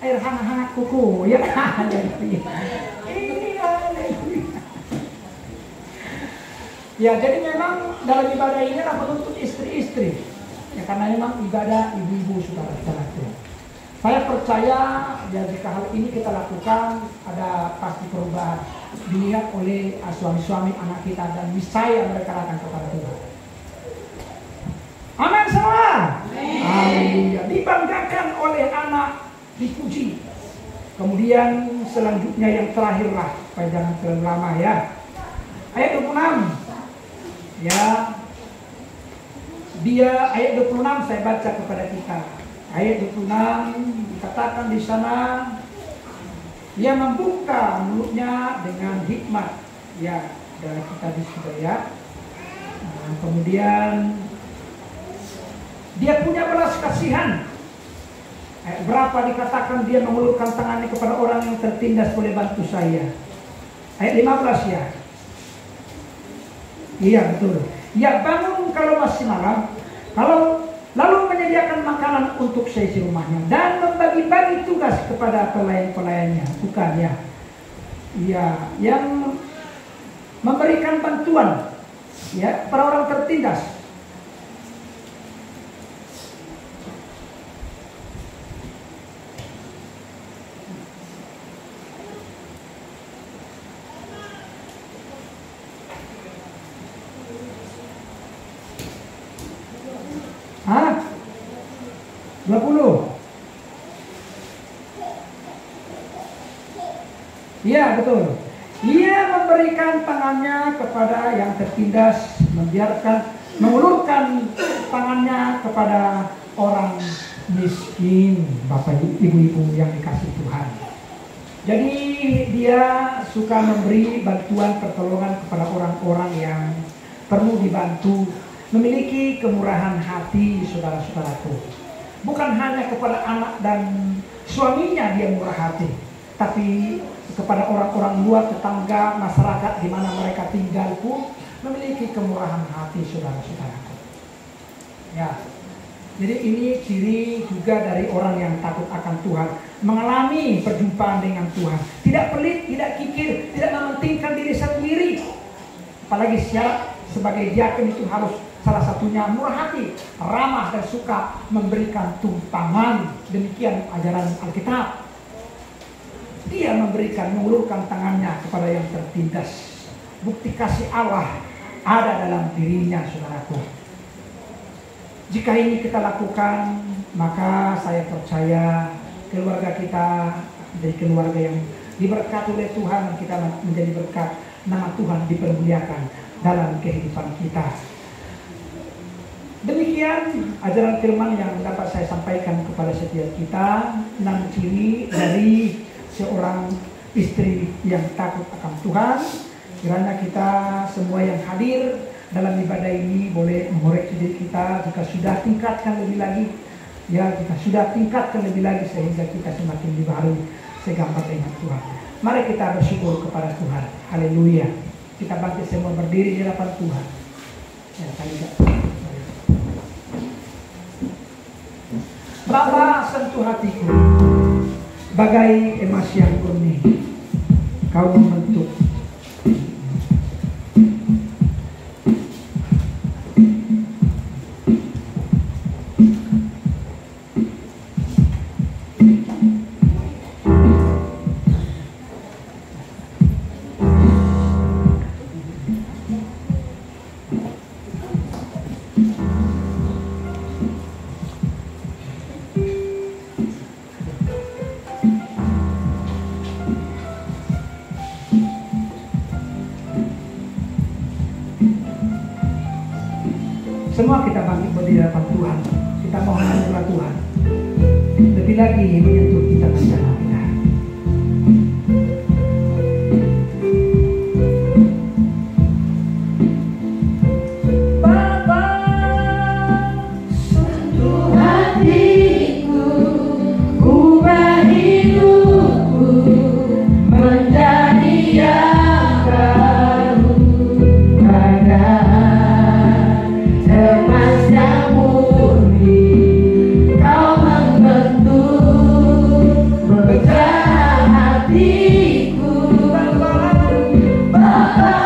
air hangat-hangat kuku, ya. Ya, jadi memang dalam ibadah ini adalah menuntut istri-istri. Ya, karena memang ibadah ibu-ibu saudara-saudaraku. Saya percaya ya jika hal ini kita lakukan ada pasti perubahan dilihat oleh suami-suami anak kita dan niscaya mereka akan kepada Tuhan. Amin semua. Haleluya. Dibanggakan oleh anak, dipuji. Kemudian selanjutnya yang terakhirlah, supaya jangan terlalu lama ya. Ayat 26. Ya. Dia ayat 26 saya baca kepada kita. Ayat 26 dikatakan di sana, dia membuka mulutnya dengan hikmat. Ya, dari kita di situ ya. Nah, kemudian dia punya belas kasihan. Ayat berapa dikatakan dia mengulurkan tangannya kepada orang yang tertindas, boleh bantu saya. Ayat 15 ya. Iya betul. Ya bangun kalau masih malam, lalu menyediakan makanan untuk seisi rumahnya dan membagi-bagi tugas kepada pelayan-pelayannya. Bukan ya. Ya, yang memberikan bantuan ya para orang tertindas. 20. Iya, betul. Ia memberikan tangannya kepada yang tertindas, mengulurkan tangannya kepada orang miskin. Bapak ibu-ibu yang dikasih Tuhan. Jadi dia suka memberi bantuan pertolongan kepada orang-orang yang perlu dibantu, memiliki kemurahan hati, saudara-saudaraku. Bukan hanya kepada anak dan suaminya dia murah hati, tapi kepada orang-orang luar, tetangga, masyarakat di mana mereka tinggal pun memiliki kemurahan hati, saudara-saudaraku. Ya, jadi ini ciri juga dari orang yang takut akan Tuhan, mengalami perjumpaan dengan Tuhan, tidak pelit, tidak kikir, tidak mementingkan diri sendiri. Apalagi syarat sebagai diakon itu harus salah satunya murah hati, ramah dan suka memberikan tumpangan. Demikian ajaran Alkitab. Dia memberikan, mengulurkan tangannya kepada yang tertindas. Bukti kasih Allah ada dalam dirinya, saudaraku. Jika ini kita lakukan, maka saya percaya keluarga kita menjadi keluarga yang diberkati oleh Tuhan, dan kita menjadi berkat, nama Tuhan dipermuliakan dalam kehidupan kita. Demikian ajaran firman yang dapat saya sampaikan kepada setiap kita, 6 ciri dari seorang istri yang takut akan Tuhan. Kiranya kita semua yang hadir dalam ibadah ini boleh mengoreksi diri kita, jika sudah tingkatkan lebih lagi, ya jika sudah tingkatkan lebih lagi sehingga kita semakin dibaharui segambar dengan Tuhan. Mari kita bersyukur kepada Tuhan. Haleluya. Kita bangkit semua berdiri di hadapan Tuhan. Ya, Bapa, sentuh hatiku bagai emas yang murni, Kau membentuk. Semua kita bangkit berdiri di hadapan Tuhan. Kita mohon anugerah Tuhan lebih lagi menyentuh kita dan dalam kita. Bapa, sentuh hatiku, ubah hidupku menjadi yang baru, bagai emas yang murni. Kau membentuk bergerak hatiku. Bapa,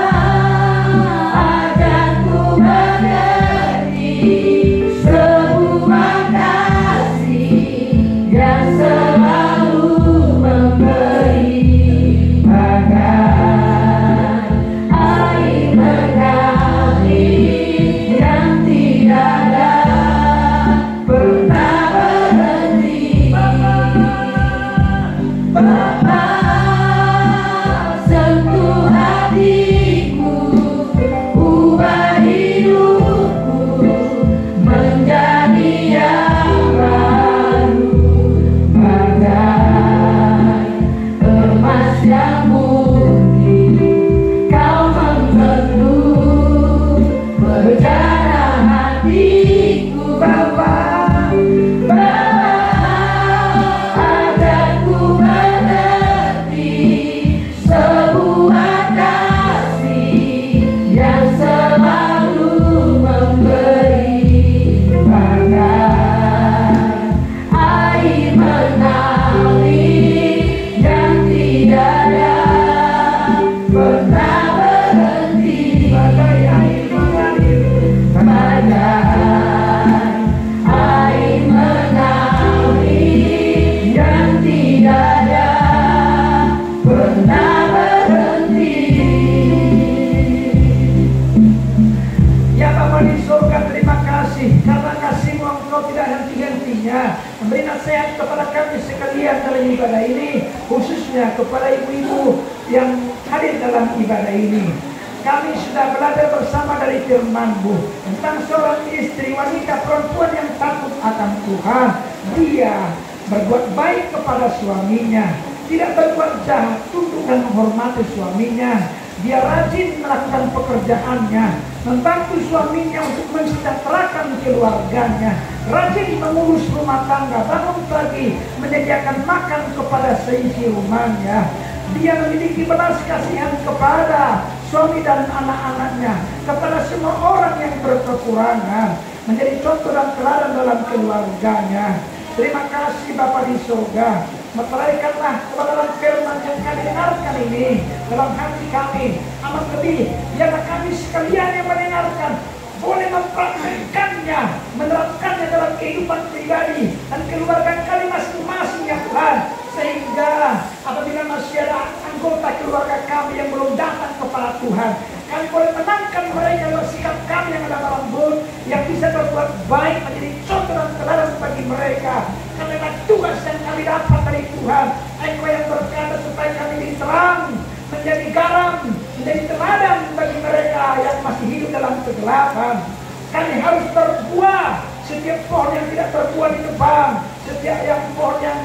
ajarku mengerti sebuah kasih yang selalu memberi, bagai air mengalir yang tiada pernah berhenti. Bapa, sentuh hatiku, ubah hidupku menjadi yang baru, bagai emas yang murni. Kau membentuk berjalan hatiku. Bapa, ajarku mengerti sebuah kasih yang selalu memberi, bagai air mengalir yang tiada pernah berhenti, bagai air mengalir, bagai air mengalir yang tiada pernah berhenti. Ya Bapa di surga, terima kasih kasih karena kasih-Mu Engkau tidak henti-hentinya memberi nasihat kepada kami sekalian dalam ibadah ini, khususnya kepada ibu-ibu yang hadir dalam ibadah ini. Kami sudah belajar bersama dari firman-Mu tentang seorang istri wanita perempuan yang takut akan Tuhan. Dia berbuat baik kepada suaminya, tidak berbuat jahat, tunduk dan menghormati suaminya. Dia rajin melakukan pekerjaannya, membantu suaminya untuk mensejahterakan keluarganya, rajin mengurus rumah tangga, bangun pagi, menyediakan makan kepada seisi rumahnya. Dia memiliki belas kasihan kepada suami dan anak-anaknya, kepada semua orang yang berkekurangan, menjadi contoh dan teladan dalam keluarganya. Terima kasih Bapa di surga. Meteraikanlah kepada dalam firman yang kami dengarkan ini dalam hati kami. Amat lebih, biarlah kami sekalian yang mendengarkan boleh mempraktikkannya, menerapkannya dalam kehidupan pribadi dan keluarga kami masing-masing ya Tuhan. Sehingga apabila masih ada anggota keluarga kami yang belum datang kepada Tuhan, kami boleh menangkan mereka dengan sikap kami yang lemah lembut, yang bisa berbuat baik, menjadi contoh dan teladan bagi mereka. Karena tugas yang kami dapat dari Tuhan, Engkau yang berkata supaya kami diterang, menjadi garam, menjadi teladan bagi mereka yang masih hidup dalam kegelapan. Kami harus berbuah. Setiap pohon yang tidak berbuah ditebang, setiap yang pohon yang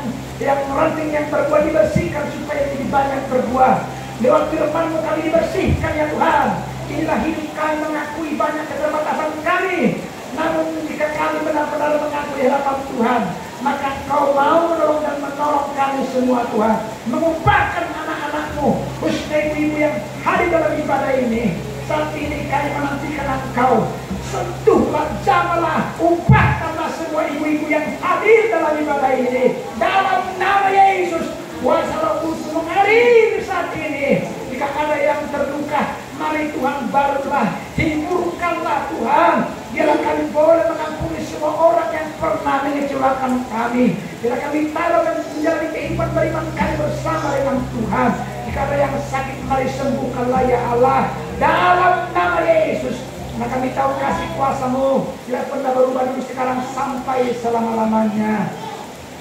ranting yang berbuah dibersihkan supaya lebih banyak berbuah. Lewat firman-Mu kami dibersihkan ya Tuhan. Inilah hidup kami mengakui banyak keterbatasan kami. Namun jika kami benar-benar mengakui di hadapan Tuhan, maka Engkau mau menolong dan menolong kami semua Tuhan. Mengubahkan anak-anak-Mu, khususnya ibu-ibu yang hadir dalam ibadah ini. Saat ini kami menantikan Engkau. Sentuhlah, jamalah, ubahkanlah semua ibu-ibu yang hadir dalam ibadah ini. Dalam nama Yesus, kuasa Roh Kudus mengalir saat ini. Jika ada yang terluka, mari Tuhan barulah, hiburkanlah Tuhan. Biarlah kami boleh mengampuni semua orang yang pernah mengecewakan kami. Biarlah kami taruh dan menjalani kehidupan beriman kami bersama dengan Tuhan. Jika ada yang sakit, mari sembuhkanlah ya Allah. Dalam nama Yesus. Maka kami tahu kasih kuasa-Mu tidak pernah berubah dulu sekarang sampai selama-lamanya.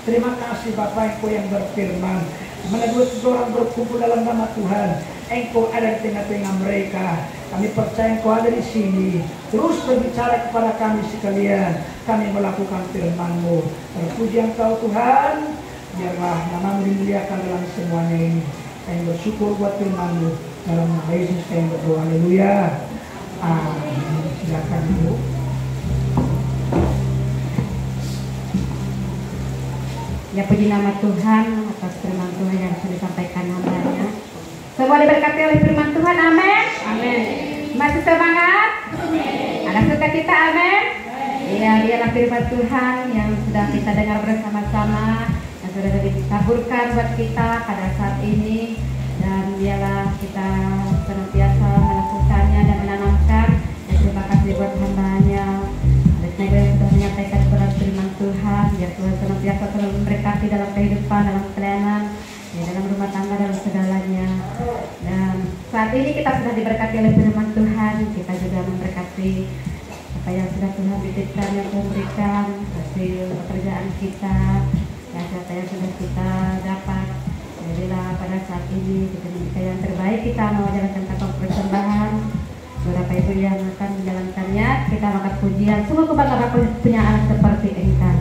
Terima kasih Bapak Engkau yang berfirman, mana dua orang berkumpul dalam nama Tuhan, Engkau ada di tengah-tengah mereka. Kami percaya Engkau ada di sini. Terus berbicara kepada kami sekalian. Kami melakukan firman-Mu. Terpuji Engkau Tuhan. Biarlah nama-Mu dimuliakan dalam semuanya ini. Kami bersyukur buat firman-Mu. Dalam nama Yesus kami berdoa. Haleluya. Amin. Silakan Ibu. Ya puji nama Tuhan atas firman Tuhan yang sudah disampaikan hamba-Nya. Semua diberkati oleh firman Tuhan, amin. Amin. Masih semangat? Ada sukacita, amin. Iya, dialah firman Tuhan yang sudah kita dengar bersama-sama, yang sudah ditaburkan buat kita pada saat ini, dan dialah kita senantiasa melakukannya dan menanamkan. Dan terima kasih buat hamba-Nya yang sudah menyampaikan kepada firman Tuhan. Ya Tuhan senantiasa selalu memberkati dalam kehidupan, dalam pelayanan, ya, dalam rumah tangga, dalam segalanya. Dan saat ini kita sudah diberkati oleh firman Tuhan. Kita juga memberkati apa yang sudah Tuhan titipkan, yang Tuhan berikan, hasil pekerjaan kita, ya, apa yang sudah kita dapat. Jadilah pada saat ini kita memberikan yang terbaik. Kita mau jalankan kantong persembahan. Beberapa ibu yang akan menjalankannya, kita angkat pujian. Sungguh kebanggaan punya anak seperti Engkau.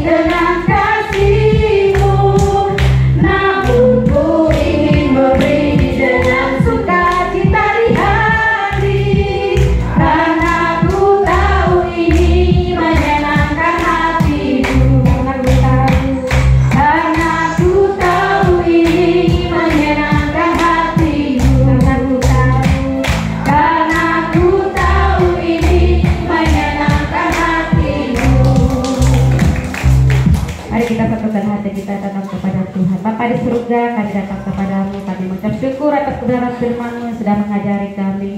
Dengan kasih-Mu, namun ku surga, kami datang kepadamu, kami mengucap syukur atas kebenaran firman-Mu yang sudah mengajari kami.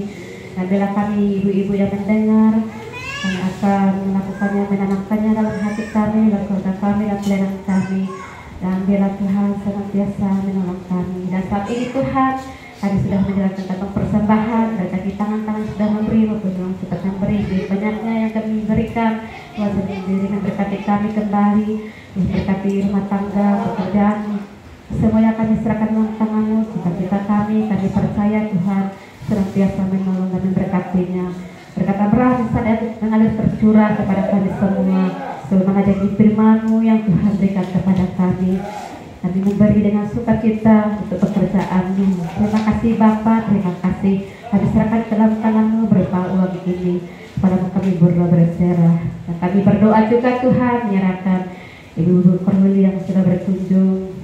Dan bila kami ibu-ibu yang mendengar, kami akan melakukannya, menanamkannya dalam hati kami, dalam keluarga kami, dan pelayanan kami. Dan biarlah Tuhan senantiasa menolong kami. Dan saat ini Tuhan, kami sudah menjalankan kantong persembahan, berkati tangan-tangan sudah memberi, maupun yang cepat memberi, banyaknya yang kami berikan. Tuhan sendiri berkati kami kembali, berkati rumah tangga, pekerjaan, semuanya kami serahkan dalam tangan-Mu. Cita-cita kami percaya Tuhan senantiasa menolong dan memberkatinya. Berkata berarti saat mengalir tercurah kepada kami semua, sebagaimana janji firman-Mu yang Tuhan berikan kepada kami. Kami memberi dengan sukacita untuk pekerjaan-Mu. Terima kasih Bapa, terima kasih. Kami serahkan ke dalam tangan-Mu berupa uang ini. Kepadamu kami berdoa berserah. Dan kami berdoa juga Tuhan menyerahkan Ibu Korwili yang sudah berkunjung,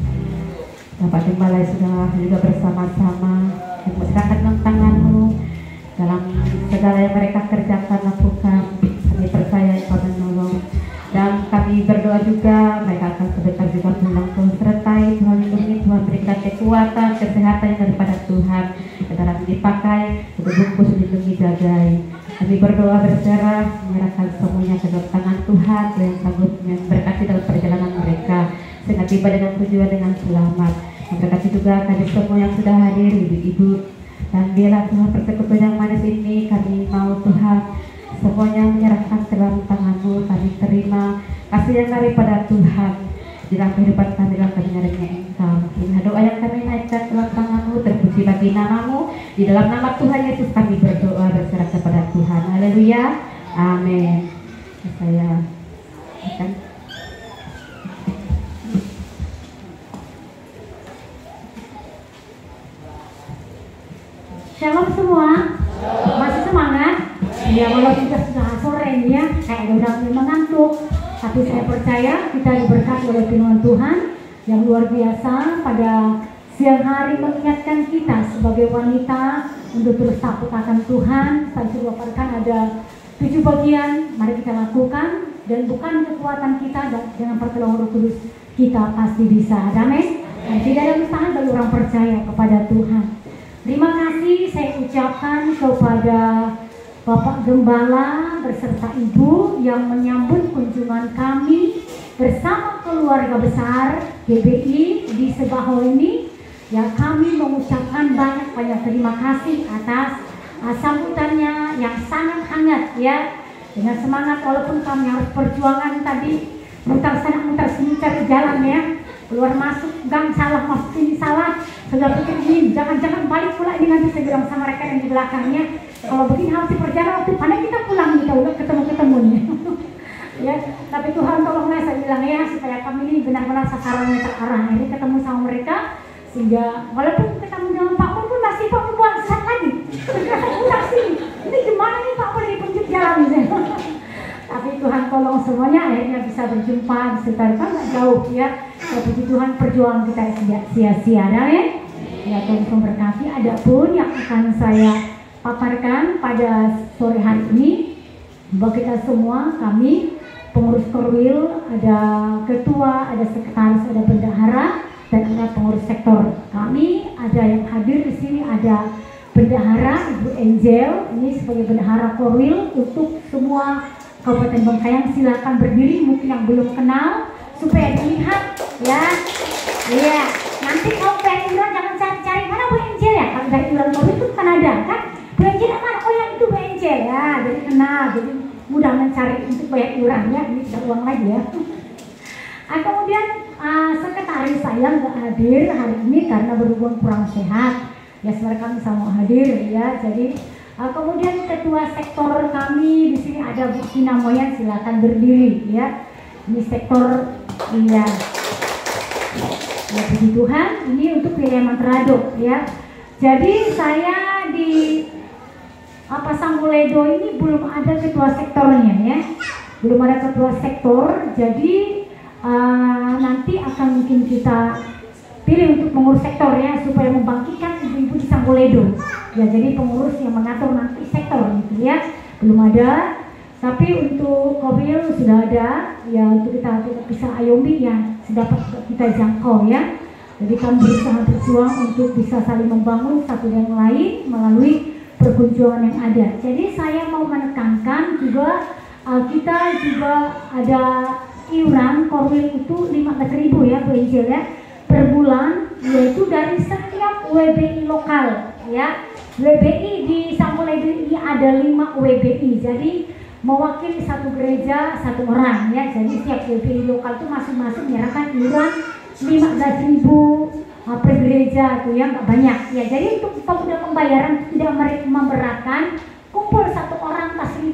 Bapak Gembala yang sudah juga bersama-sama. Kami serahkan dalam tangan-Mu dalam segala yang mereka kerjakan, lakukan. Kami percaya Engkau menolong. Dan kami berdoa juga mereka akan sebentar juga pulang. Tuhan sertai, Tuhan lindungi, Tuhan berikan kekuatan, kesehatan yang daripada Tuhan. Kendaraan dipakai, untuk bungkus lindungi, jagai. Kami berdoa berserah, menyerahkan semuanya ke dalam tangan Tuhan yang sanggup memberkati dalam perjalanan mereka sehingga tiba dengan tujuan dengan selamat. Memberkati juga kami semua yang sudah hadir, ibu-ibu. Dan biarlah Tuhan persekutuan yang manis ini kami mau Tuhan semuanya menyerahkan ke dalam tangan-Mu. Kami terima kasih yang daripada Tuhan di dalam kehidupan kami, dalam kebenarannya Engkau. Inilah doa yang kami naikkan ke dalam tangan-Mu, terpuji bagi nama-Mu. Di dalam nama Tuhan Yesus kami berdoa berserah kepada Tuhan. Haleluya, amin. Saya akan Shalom semua, masih semangat? Ya walaupun kita sudah sore ini ya, kayak udah mengantuk, tapi saya percaya kita diberkati oleh firman Tuhan yang luar biasa pada siang hari mengingatkan kita sebagai wanita untuk terus takut akan Tuhan. Saya sudah paparkan ada 7 bagian, mari kita lakukan, dan bukan kekuatan kita dan dengan pertolongan Roh Kudus kita pasti bisa. Amin. Dan tidak ada mustahil bagi orang percaya kepada Tuhan. Terima kasih saya ucapkan kepada Bapak Gembala beserta Ibu yang menyambut kunjungan kami bersama keluarga besar GBI di Sebaho ini. Ya, kami mengucapkan banyak terima kasih atas sambutannya yang sangat hangat ya. Dengan semangat walaupun kami harus perjuangan tadi mutar sana mutar sini cari jalan ya. Keluar masuk gang salah, masuk sini salah. Sudah pikir ini jangan-jangan balik pula ini, nanti saya bilang sama mereka yang di belakangnya. Kalau begini harus diperjalan waktu pandai kita pulang kita udah ketemu nih. Ya, tapi Tuhan tolonglah saya bilang ya supaya kami ini benar-benar sasarannya terarah. Ini ketemu sama mereka sehingga walaupun ketemu dengan Pak Mun pun masih Pak Mun buat sehat lagi. Ternyata pulang sini. Ini gimana nih Pak Mun dipunjuk jalan gitu. Tapi Tuhan tolong semuanya akhirnya bisa berjumpa sekitar kan nggak jauh ya. Ya puji Tuhan perjuangan kita tidak sia-sia ya. Ya Tuhan memberkati. Adapun yang akan saya paparkan pada sore hari ini bahwa kita semua kami pengurus Korwil, ada ketua, ada sekretaris, ada bendahara, dan ada pengurus sektor. Kami ada yang hadir di sini, ada bendahara Ibu Angel ini sebagai bendahara Korwil untuk semua Kabupaten Bengkayang. Silakan berdiri mungkin yang belum kenal supaya dilihat ya. Iya, nanti kalau pengen iuran jangan cari-cari mana Bu Angel ya. Kalau dari iuran Korwil itu kan ada kan. Bu Angel mana? Oh yang itu Bu Angel ya. Jadi kenal, jadi mudah mencari untuk bayar iurannya. Ini tidak uang lagi ya. Kemudian sekretaris saya nggak hadir hari ini karena berhubung kurang sehat. Ya sebenarnya kami sama hadir ya. Jadi kemudian ketua sektor kami di sini ada Bu Kina Moyan, silakan berdiri ya. Ini sektor iya. Ya puji Tuhan, ini untuk wilayah Mantrado ya. Jadi saya di Sangguledo ini belum ada ketua sektornya ya. Belum ada ketua sektor. Jadi nanti akan mungkin kita pilih untuk pengurus sektor ya supaya membangkitkan ibu-ibu di Sangguledo. Ya jadi pengurus yang mengatur nanti sektor gitu ya. Belum ada. Tapi untuk Korwil sudah ada ya, untuk kita bisa ayomi ya dapat kita jangkau ya. Jadi kami berusaha berjuang untuk bisa saling membangun satu yang lain melalui perkunjungan yang ada. Jadi saya mau menekankan juga kita juga ada iuran Korwil itu 15.000 ya Bu Angel ya per bulan, yaitu dari setiap WBI lokal ya. WBI di Samboledu ini ada 5 WBI, jadi mewakili satu gereja satu orang ya. Jadi setiap WBI lokal itu masing-masing menyerahkan iuran 15.000 per gereja tuh ya, nggak banyak ya. Jadi untuk pembayaran tidak memberatkan, kumpul satu orang tas 1.000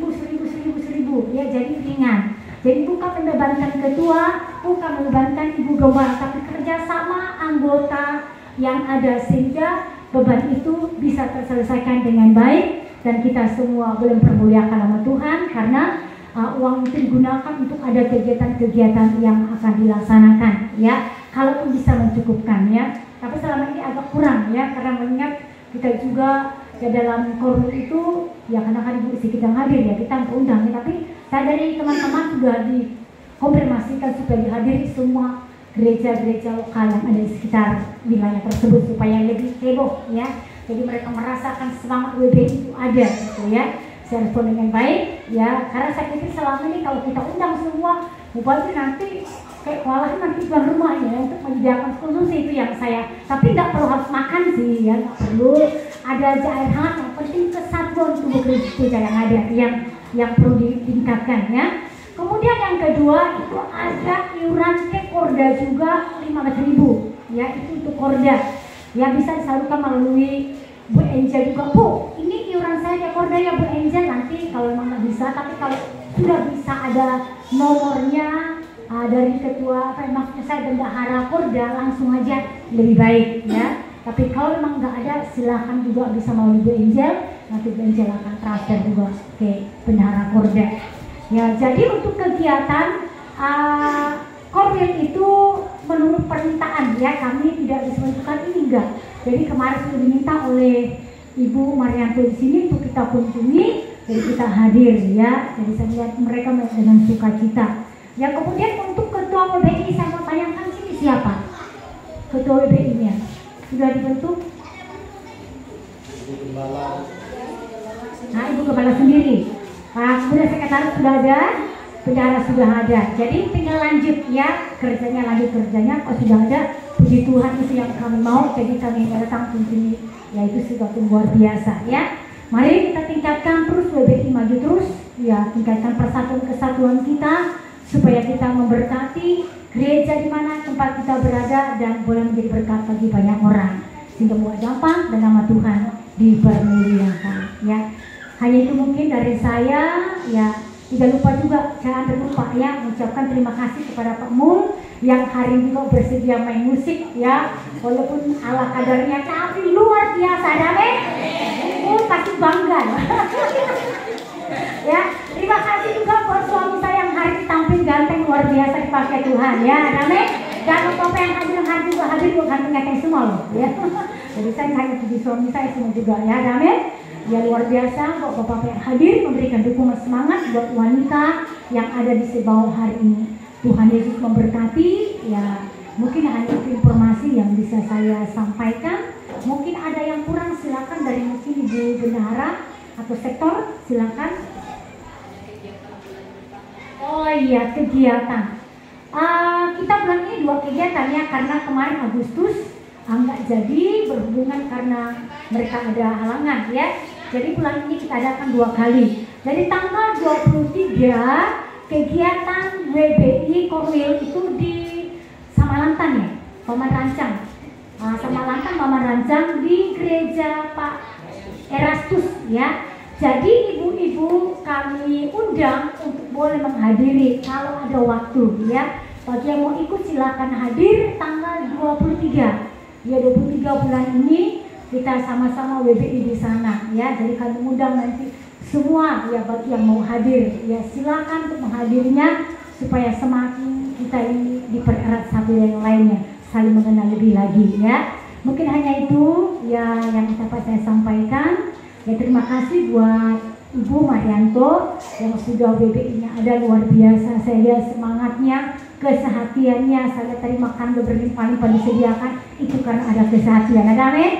ya, jadi ringan. Jadi bukan membebankan ketua, bukan membebankan ibu gembala, tapi kerja sama anggota yang ada sehingga beban itu bisa terselesaikan dengan baik dan kita semua boleh mempermuliakan nama Tuhan karena uang itu digunakan untuk ada kegiatan-kegiatan yang akan dilaksanakan ya, kalaupun bisa mencukupkan ya. Tapi selama ini agak kurang ya, karena mengingat kita juga ya dalam Korwil itu ya karena kan ibu isi kita hadir ya, kita undang ya, tapi saya dari teman-teman sudah dikonfirmasikan supaya dihadiri semua gereja-gereja lokal yang ada di sekitar wilayah tersebut supaya lebih heboh ya. Jadi mereka merasakan semangat WBI itu ada gitu ya. Saya respon dengan baik ya, karena saya pikir selama ini kalau kita undang semua mubazir nanti kayak kewalahan nanti tuan rumah ya untuk menyediakan konsumsi itu yang saya, tapi nggak perlu harus makan sih ya, nggak perlu ada aja air hangat, yang penting kesatuan tubuh gereja yang ada yang perlu ditingkatkan ya. Kemudian yang kedua itu ada iuran ke Korda juga 15.000 ya, itu untuk Korda ya, bisa disalurkan melalui Bu Angel juga. Bu, ini iuran saya ke Korda ya Bu Angel, nanti kalau memang nggak bisa, tapi kalau sudah bisa ada nomornya dari ketua, maksudnya saya bendahara Korda, langsung aja lebih baik ya. Tapi kalau memang nggak ada, silahkan juga bisa melalui Bu Angel, nanti Bu Angel akan transfer juga ke bendahara Korda. Ya, jadi untuk kegiatan Korwil itu menurut permintaan ya, kami tidak disebutkan ini enggak. Jadi kemarin sudah diminta oleh Ibu Marianto di sini untuk kita kunjungi, jadi kita hadir ya. Jadi saya lihat mereka dengan sukacita. Ya, kemudian untuk ketua WBI saya mau tanyakan sini siapa? Ketua WBI-nya sudah dibentuk? Nah, Ibu Gembala sendiri. Kemudian sekretaris sudah ada, bendahara sudah ada. Jadi tinggal lanjut ya kerjanya, lanjut kerjanya. Kalau sudah ada, puji Tuhan itu yang kami mau. Jadi kami datang kunjungi, ya itu sesuatu luar biasa ya. Mari kita tingkatkan terus WBI, maju terus ya, tingkatkan persatuan kesatuan kita supaya kita memberkati gereja di mana tempat kita berada dan boleh menjadi berkat bagi banyak orang sehingga buat gampang dan nama Tuhan dipermuliakan ya. Hanya itu mungkin dari saya ya. Tidak lupa juga, jangan terlupa ya, mengucapkan terima kasih kepada Pak Mul yang hari ini juga bersedia main musik ya, walaupun ala kadarnya tapi luar biasa, Dame. Mul pasti bangga. Ya, terima kasih juga buat suami saya yang hari ini tampil ganteng luar biasa dipakai Tuhan ya, Dame. Dan bapak yang hadir juga hadir bukan ganteng semua loh ya. Jadi saya hanya puji suami saya semua juga ya, Dame. Ya luar biasa, bapak-bapak yang hadir memberikan dukungan semangat buat wanita yang ada di sebawah hari ini. Tuhan Yesus memberkati ya. Mungkin hanya itu informasi yang bisa saya sampaikan. Mungkin ada yang kurang, silakan dari mungkin Ibu Bendahara atau sektor, silakan. Oh iya, kegiatan. Kita bulan ini 2 kegiatan ya, karena kemarin Agustus nggak jadi berhubungan karena mereka ada halangan ya. Jadi bulan ini kita adakan 2 kali. Jadi tanggal 23 kegiatan WBI Korwil itu di Samalantan ya, Paman Rancang. Samalantan Paman Rancang di gereja Pak Erastus ya. Jadi ibu-ibu kami undang untuk boleh menghadiri kalau ada waktu ya. Bagi yang mau ikut silakan hadir tanggal 23. Ya 23 bulan ini kita sama-sama WBI di sana ya. Jadi kami undang nanti semua ya, bagi yang mau hadir ya silakan untuk menghadirinya supaya semakin kita ini dipererat satu yang lainnya, saling mengenal lebih lagi ya. Mungkin hanya itu ya yang dapat saya sampaikan. Ya terima kasih buat Ibu Marianto yang sudah WBI-nya ada luar biasa. Saya lihat semangatnya kesehatiannya. Saya terima kan berlimpah-limpah disediakan, itu karena ada kesehatian. Ada amin?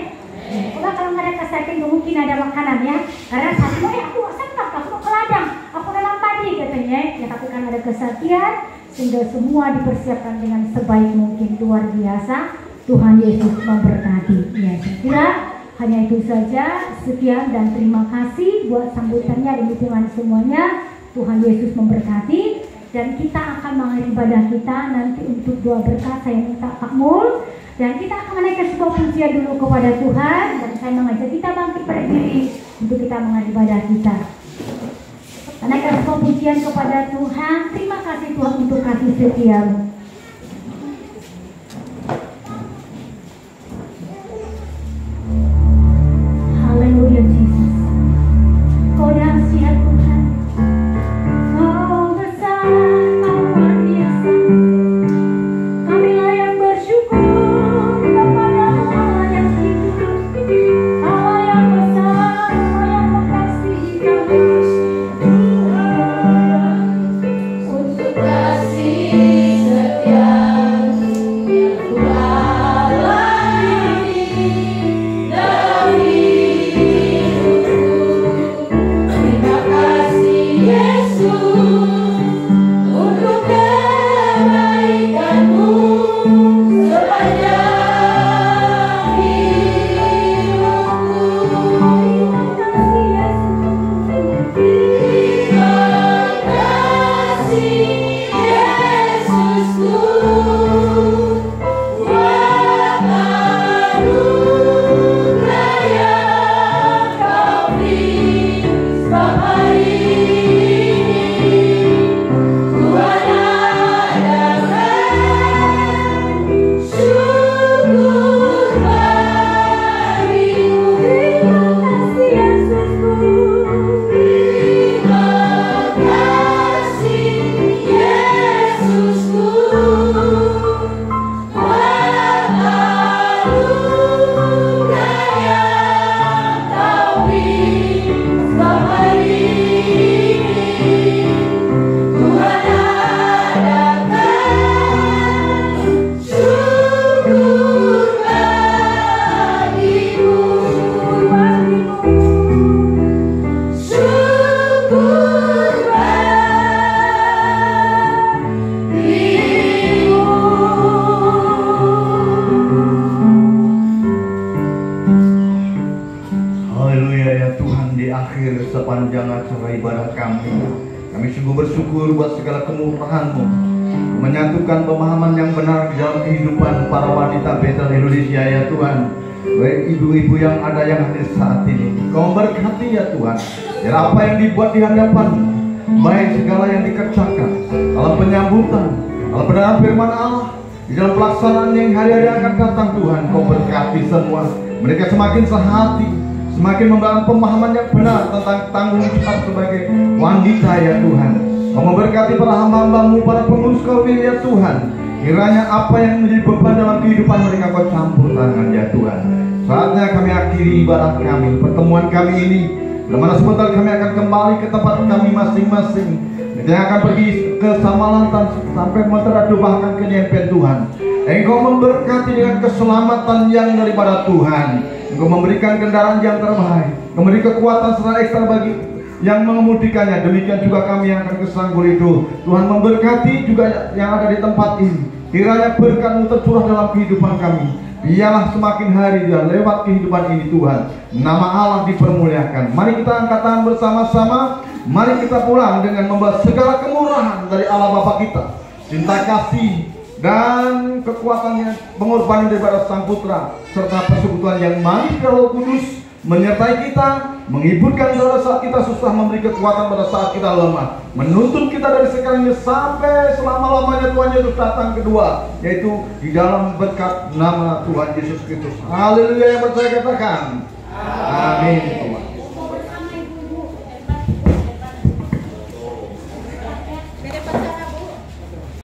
Kalau nggak ada kesehatan mungkin ada makanan ya. Karena satu aku senang, aku ke ladang, aku dalam padi katanya. Ya tapi kan ada kesehatan sehingga semua dipersiapkan dengan sebaik mungkin. Luar biasa. Tuhan Yesus memberkati. Ya, saya kira hanya itu saja. Sekian dan terima kasih buat sambutannya dan dukungan semuanya. Tuhan Yesus memberkati. Dan kita akan mengakhiri ibadah kita nanti untuk doa berkat. Saya minta Pak Mul. Dan kita akan menaikkan sebuah pujian dulu kepada Tuhan. Dan saya mengajak kita bangkit berdiri untuk kita mengakhiri ibadah kita. Menaikkan sebuah pujian kepada Tuhan. Terima kasih Tuhan untuk kasih setia-Mu. Haleluya Yesus. Kau dahsyat Tuhan. Kau besar, Kau luar biasa. Kami layak bersyukur kepada Allah yang hidup. Allah yang besar, Allah yang mengasihi kami. Untuk kasih setia-Mu yang Tuhan layani dalam hidupku. Terima kasih Yesus untuk kebaikan-Mu sepanjang hidupku. Terima kasih Yesus. Terima kasih Yesusku. Buat anugerah yang Kau beri sebab hari ini Tuhan adakan syukur bagimu. Terima kasih Yesusku. Terima kasih Yesusku. Buat anugerah yang Kau beri sebab hari ini Tuhan adakan syukur bagimu. Syukur Haleluya ya Tuhan, di akhir sepanjang acara ibadah kami sungguh bersyukur buat segala kemurahan-Mu, menyatukan pemahaman yang benar di dalam kehidupan para wanita Betel Indonesia ya Tuhan. Baik ibu-ibu yang ada yang hadir saat ini, Kau berkati ya Tuhan. Dan apa yang dibuat di hadapan-Mu, baik segala yang dikerjakan dalam penyambutan, dalam pendengaran firman Allah, di dalam pelaksanaan yang hari-hari akan datang Tuhan, Kau berkati semua. Mereka semakin sehati, semakin membangun pemahaman yang benar tentang tanggung jawab sebagai wanita ya Tuhan. Kau memberkati para hamba-Mu, para pengurus Korwil ya Tuhan. Kiranya apa yang menjadi beban dalam kehidupan mereka Kau campur tangan ya Tuhan. Saatnya kami akhiri ibadah kami, pertemuan kami ini. Dimana sebentar kami akan kembali ke tempat kami masing-masing. Kita akan pergi ke Samalantan sampai Mentera bahkan ke Nyempen Tuhan. Engkau memberkati dengan keselamatan yang daripada Tuhan. Engkau memberikan kendaraan yang terbaik, memberi kekuatan serta ekstra bagi yang mengemudikannya. Demikian juga kami yang akan ke Sanggurido. Tuhan memberkati juga yang ada di tempat ini. Kiranya berkat-Mu tercurah dalam kehidupan kami. Biarlah semakin hari dan lewat kehidupan ini Tuhan, nama Allah dipermuliakan. Mari kita angkat tangan bersama-sama. Mari kita pulang dengan membawa segala kemurahan dari Allah Bapa kita, cinta kasih dan kekuatannya, pengorbanan daripada Sang Putra, serta persekutuan yang manis dari Roh Kudus menyertai kita, menghiburkan pada saat kita susah, memberi kekuatan pada saat kita lemah, menuntun kita dari sekarang ini sampai selama-lamanya Tuhan Yesus datang kedua, yaitu di dalam berkat nama Tuhan Yesus Kristus. Haleluya, yang percaya katakan amin.